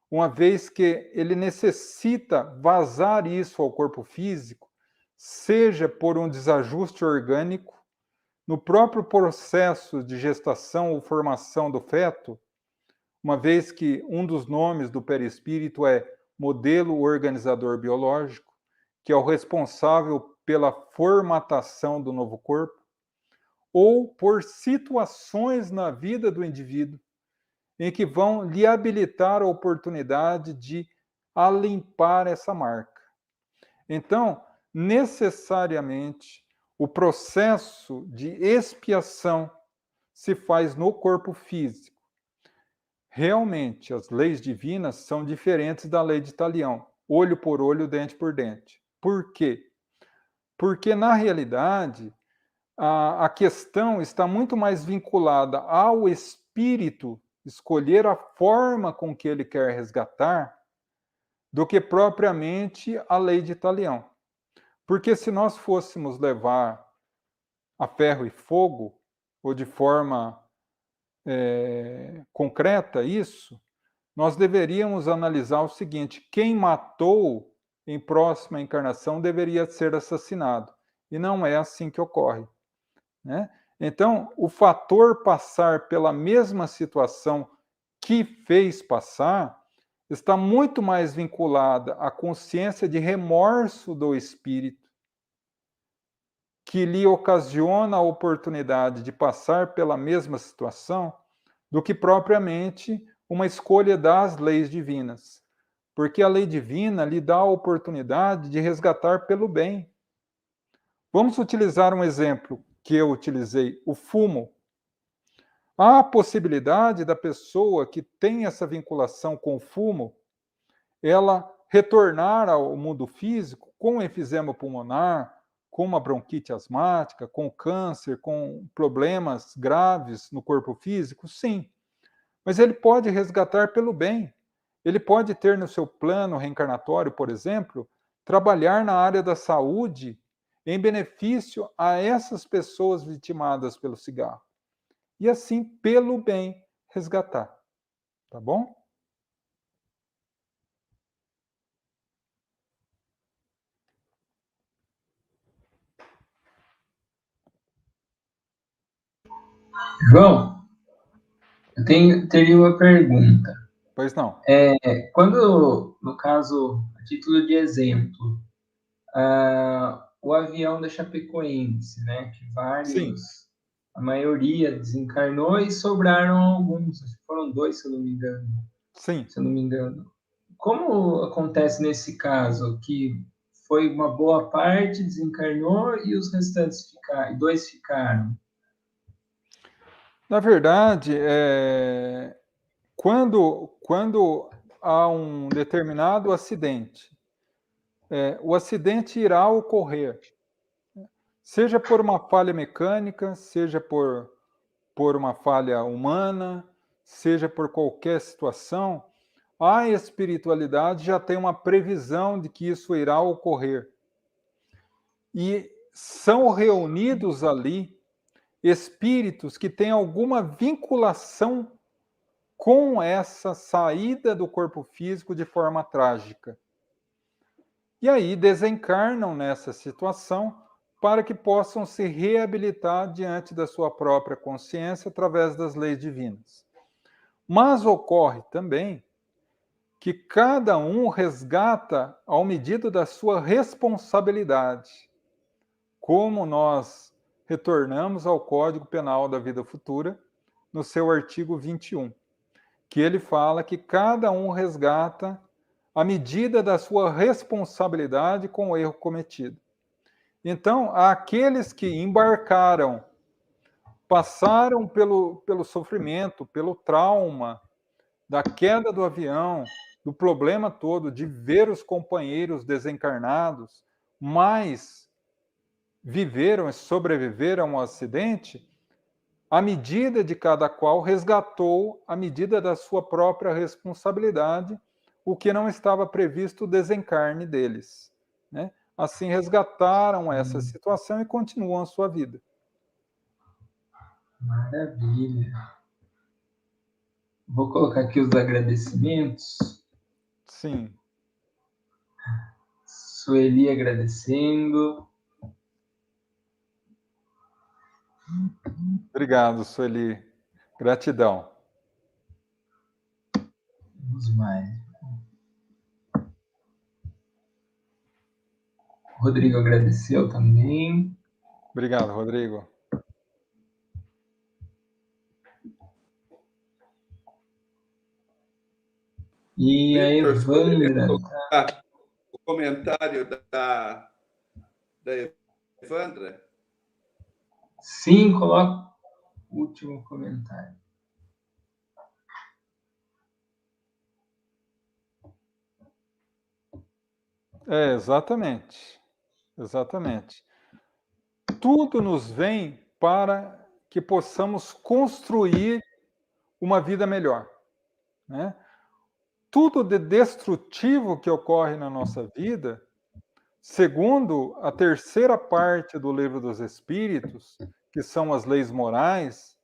uma vez que ele necessita vazar isso ao corpo físico, seja por um desajuste orgânico, no próprio processo de gestação ou formação do feto, uma vez que um dos nomes do perispírito é modelo organizador biológico, que é o responsável pela formatação do novo corpo, ou por situações na vida do indivíduo em que vão lhe habilitar a oportunidade de alimpar essa marca. Então, necessariamente, o processo de expiação se faz no corpo físico. Realmente, as leis divinas são diferentes da lei de Talião, olho por olho, dente por dente. Por quê? Porque, na realidade, a questão está muito mais vinculada ao espírito escolher a forma com que ele quer resgatar do que propriamente a lei de Talião. Porque se nós fôssemos levar a ferro e fogo, ou de forma concreta isso, nós deveríamos analisar o seguinte: quem matou em próxima encarnação deveria ser assassinado. E não é assim que ocorre, né? Então, o fator passar pela mesma situação que fez passar está muito mais vinculada à consciência de remorso do espírito, que lhe ocasiona a oportunidade de passar pela mesma situação, do que propriamente uma escolha das leis divinas. Porque a lei divina lhe dá a oportunidade de resgatar pelo bem. Vamos utilizar um exemplo que eu utilizei, o fumo. Há a possibilidade da pessoa que tem essa vinculação com o fumo, ela retornar ao mundo físico com enfisema pulmonar, com uma bronquite asmática, com câncer, com problemas graves no corpo físico? Sim. Mas ele pode resgatar pelo bem. Ele pode ter no seu plano reencarnatório, por exemplo, trabalhar na área da saúde em benefício a essas pessoas vitimadas pelo cigarro. E assim, pelo bem, resgatar. Tá bom? João, eu teria uma pergunta. Pois não. Quando, no caso, a título de exemplo, o avião da Chapecoense, né, que Sim. a maioria desencarnou e sobraram alguns, acho que foram 2, se eu não me engano. Sim. Se eu não me engano. Como acontece nesse caso, que foi uma boa parte desencarnou e os restantes ficaram, 2 ficaram? Na verdade, quando há um determinado acidente, o acidente irá ocorrer, seja por uma falha mecânica, seja por uma falha humana, seja por qualquer situação, a espiritualidade já tem uma previsão de que isso irá ocorrer. E são reunidos ali espíritos que têm alguma vinculação com essa saída do corpo físico de forma trágica. E aí desencarnam nessa situação para que possam se reabilitar diante da sua própria consciência através das leis divinas. Mas ocorre também que cada um resgata ao medida da sua responsabilidade, como nós retornamos ao Código Penal da Vida Futura, no seu artigo 21, que ele fala que cada um resgata à medida da sua responsabilidade com o erro cometido. Então, há aqueles que embarcaram passaram pelo sofrimento, pelo trauma da queda do avião, do problema todo de ver os companheiros desencarnados, mas viveram e sobreviveram ao acidente, a medida de cada qual resgatou a medida da sua própria responsabilidade, o que não estava previsto o desencarne deles, né? Assim resgataram essa situação e continuam a sua vida. Maravilha. Vou colocar aqui os agradecimentos. Sim. Sueli agradecendo. Obrigado, Sueli. Gratidão. Vamos mais. Rodrigo agradeceu também. Obrigado, Rodrigo. E a Evandra. O comentário da Evandra? Sim, coloca o último comentário. Exatamente. Exatamente. Tudo nos vem para que possamos construir uma vida melhor, né? Tudo de destrutivo que ocorre na nossa vida, segundo a terceira parte do Livro dos Espíritos, que são as leis morais,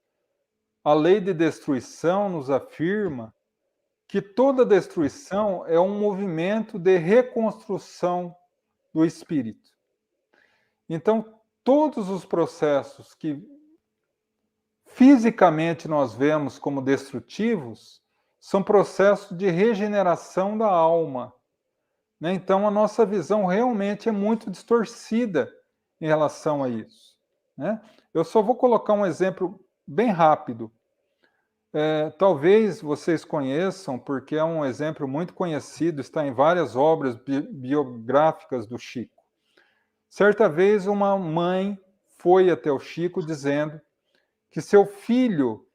a lei de destruição nos afirma que toda destruição é um movimento de reconstrução do espírito. Então, todos os processos que fisicamente nós vemos como destrutivos são processos de regeneração da alma, né? Então, a nossa visão realmente é muito distorcida em relação a isso, né? Eu só vou colocar um exemplo bem rápido. Talvez vocês conheçam, porque é um exemplo muito conhecido, está em várias obras biográficas do Chico. Certa vez, uma mãe foi até o Chico dizendo que seu filho,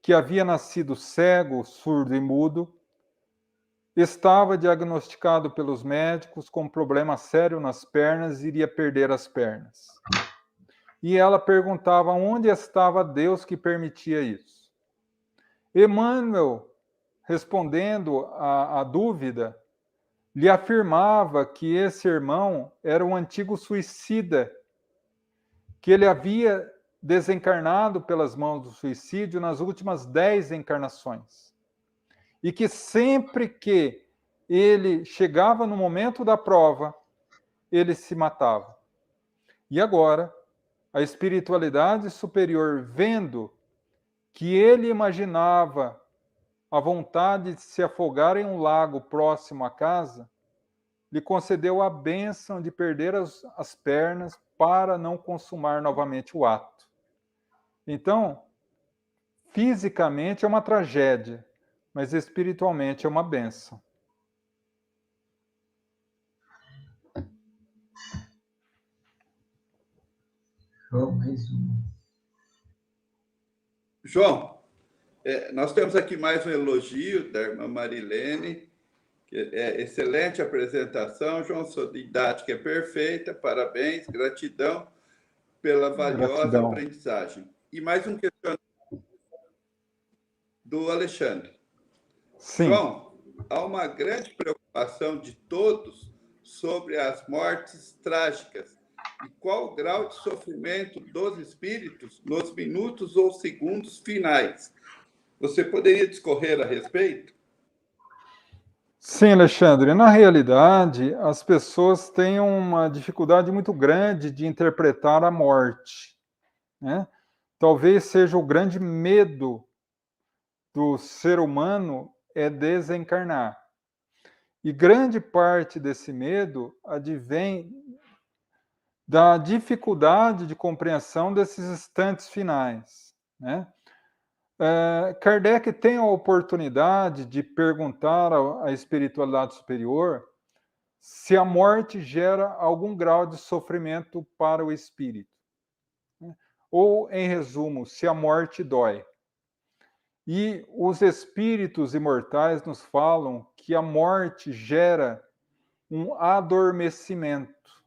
que havia nascido cego, surdo e mudo, estava diagnosticado pelos médicos com um problema sério nas pernas e iria perder as pernas. E ela perguntava onde estava Deus que permitia isso. Emmanuel, respondendo à dúvida, lhe afirmava que esse irmão era um antigo suicida, que ele havia desencarnado pelas mãos do suicídio nas últimas 10 encarnações. E que sempre que ele chegava no momento da prova, ele se matava. E agora, a espiritualidade superior, vendo que ele imaginava a vontade de se afogar em um lago próximo à casa, lhe concedeu a bênção de perder as pernas para não consumar novamente o ato. Então, fisicamente é uma tragédia, mas espiritualmente é uma bênção. Mais um. João, nós temos aqui mais um elogio da irmã Marilene. Excelente apresentação, João, sua didática é perfeita, parabéns, gratidão pela valiosa aprendizagem. E mais um questionamento do Alexandre. Sim. João, há uma grande preocupação de todos sobre as mortes trágicas. E qual o grau de sofrimento dos espíritos nos minutos ou segundos finais? Você poderia discorrer a respeito? Sim, Alexandre. Na realidade, as pessoas têm uma dificuldade muito grande de interpretar a morte, né? Talvez seja o grande medo do ser humano é desencarnar. E grande parte desse medo advém da dificuldade de compreensão desses instantes finais, né? Kardec tem a oportunidade de perguntar à espiritualidade superior se a morte gera algum grau de sofrimento para o espírito. Ou, em resumo, se a morte dói. E os espíritos imortais nos falam que a morte gera um adormecimento.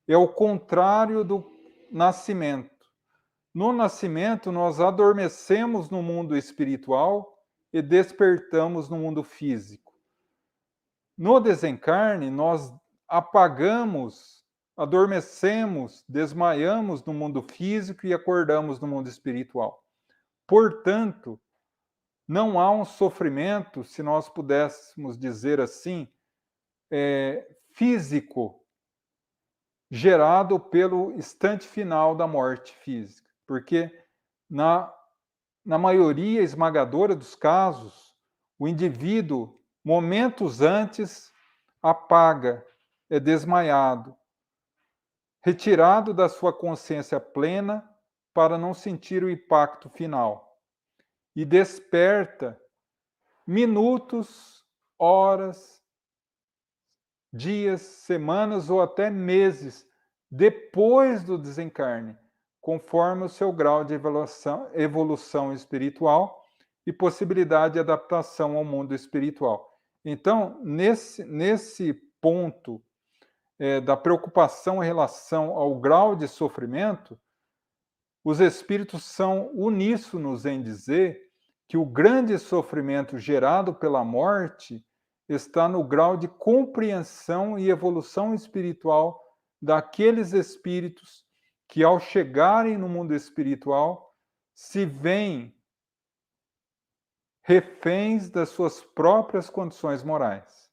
É o contrário do nascimento. No nascimento, nós adormecemos no mundo espiritual e despertamos no mundo físico. No desencarne, nós apagamos, adormecemos, desmaiamos no mundo físico e acordamos no mundo espiritual. Portanto, não há um sofrimento, se nós pudéssemos dizer assim, físico, gerado pelo instante final da morte física. Porque, na maioria esmagadora dos casos, o indivíduo, momentos antes, apaga, é desmaiado, retirado da sua consciência plena para não sentir o impacto final. E desperta minutos, horas, dias, semanas ou até meses depois do desencarne, conforme o seu grau de evolução espiritual e possibilidade de adaptação ao mundo espiritual. Então, nesse ponto da preocupação em relação ao grau de sofrimento, os espíritos são uníssonos em dizer que o grande sofrimento gerado pela morte está no grau de compreensão e evolução espiritual daqueles espíritos que, ao chegarem no mundo espiritual, se veem reféns das suas próprias condições morais.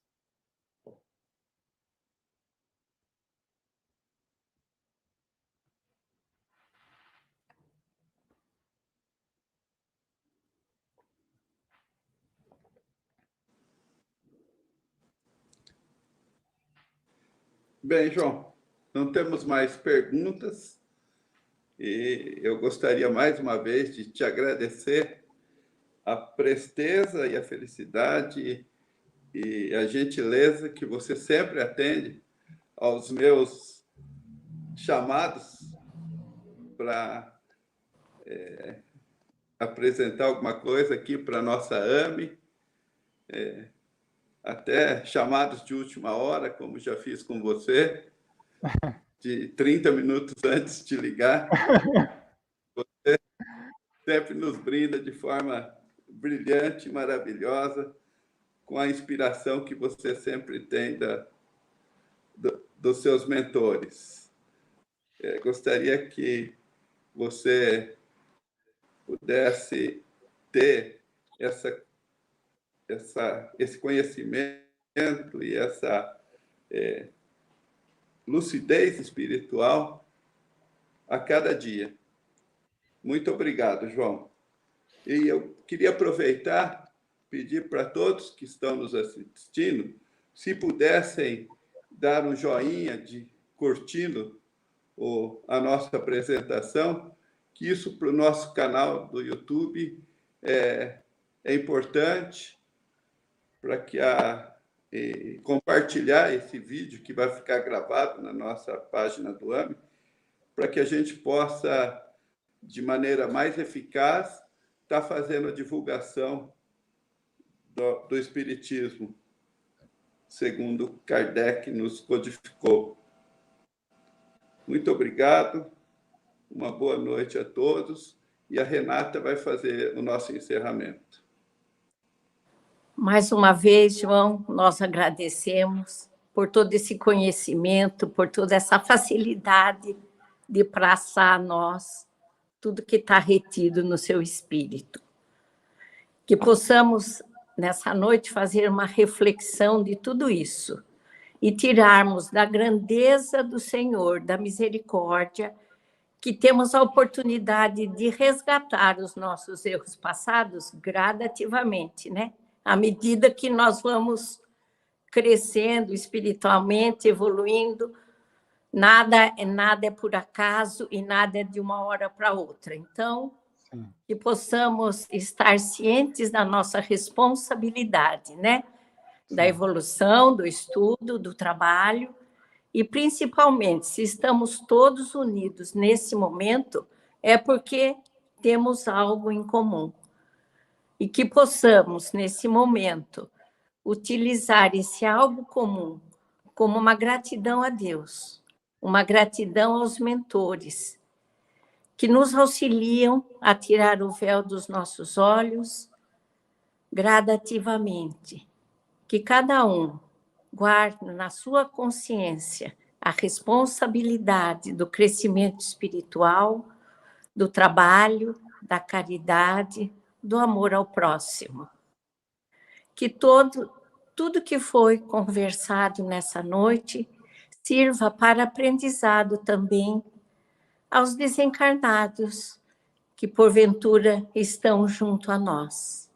Bem, João, não temos mais perguntas e eu gostaria mais uma vez de te agradecer a presteza e a felicidade e a gentileza que você sempre atende aos meus chamados para apresentar alguma coisa aqui para a nossa AME, até chamados de última hora, como já fiz com você, de 30 minutos antes de ligar. Você sempre nos brinda de forma brilhante, maravilhosa, com a inspiração que você sempre tem dos seus mentores. Gostaria que você pudesse ter esse conhecimento e essa lucidez espiritual a cada dia. Muito obrigado, João. E eu queria aproveitar, pedir para todos que estão nos assistindo, se pudessem dar um joinha curtindo a nossa apresentação, que isso para o nosso canal do YouTube é importante, para que compartilhar esse vídeo que vai ficar gravado na nossa página do AME, para que a gente possa, de maneira mais eficaz, estar fazendo a divulgação do Espiritismo, segundo Kardec nos codificou. Muito obrigado, uma boa noite a todos, e a Renata vai fazer o nosso encerramento. Mais uma vez, João, nós agradecemos por todo esse conhecimento, por toda essa facilidade de passar a nós tudo que está retido no seu espírito. Que possamos, nessa noite, fazer uma reflexão de tudo isso e tirarmos da grandeza do Senhor, da misericórdia, que temos a oportunidade de resgatar os nossos erros passados gradativamente, né? À medida que nós vamos crescendo espiritualmente, evoluindo, nada é por acaso e nada é de uma hora para outra. Então, que possamos estar cientes da nossa responsabilidade, né? Da evolução, do estudo, do trabalho, e principalmente, se estamos todos unidos nesse momento, é porque temos algo em comum. E que possamos, nesse momento, utilizar esse algo comum como uma gratidão a Deus, uma gratidão aos mentores, que nos auxiliam a tirar o véu dos nossos olhos gradativamente. Que cada um guarde na sua consciência a responsabilidade do crescimento espiritual, do trabalho, da caridade, do amor ao próximo. Que tudo que foi conversado nessa noite sirva para aprendizado também aos desencarnados que, porventura, estão junto a nós.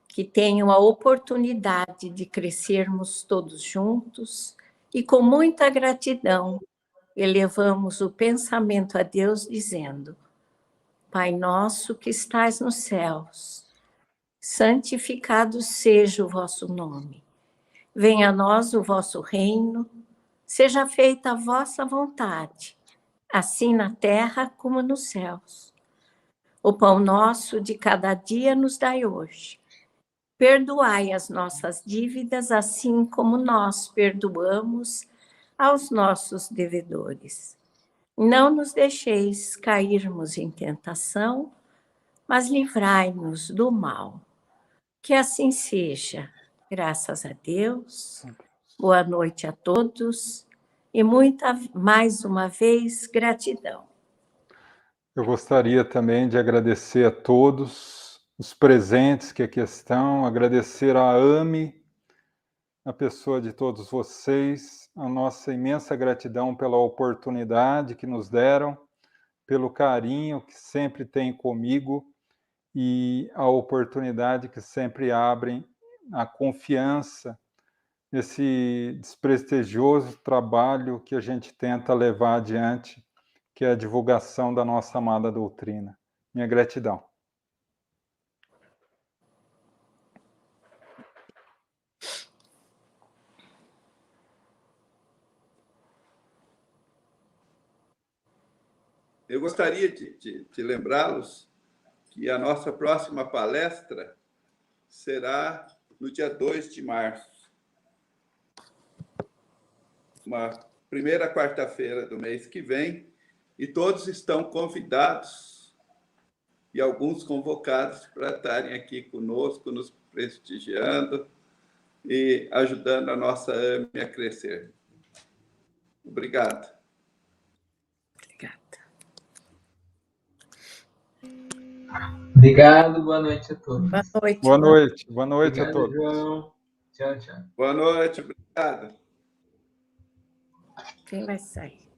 Que tenham a oportunidade de crescermos todos juntos e, com muita gratidão, elevamos o pensamento a Deus, dizendo: Pai nosso que estais nos céus, santificado seja o vosso nome. Venha a nós o vosso reino, seja feita a vossa vontade, assim na terra como nos céus. O pão nosso de cada dia nos dai hoje. Perdoai as nossas dívidas, assim como nós perdoamos aos nossos devedores. Não nos deixeis cairmos em tentação, mas livrai-nos do mal. Que assim seja. Graças a Deus. Boa noite a todos e mais uma vez, gratidão. Eu gostaria também de agradecer a todos os presentes que aqui estão, agradecer à AME, a pessoa de todos vocês, a nossa imensa gratidão pela oportunidade que nos deram, pelo carinho que sempre têm comigo e a oportunidade que sempre abrem, a confiança nesse desprestigioso trabalho que a gente tenta levar adiante, que é a divulgação da nossa amada doutrina. Minha gratidão. Eu gostaria de lembrá-los que a nossa próxima palestra será no dia 2 de março, uma primeira quarta-feira do mês que vem, e todos estão convidados e alguns convocados para estarem aqui conosco, nos prestigiando e ajudando a nossa AME a crescer. Obrigado. Obrigado, boa noite a todos. Boa noite. Boa noite, boa noite Obrigado, a todos. João. Tchau, tchau. Boa noite, obrigado. Quem vai sair?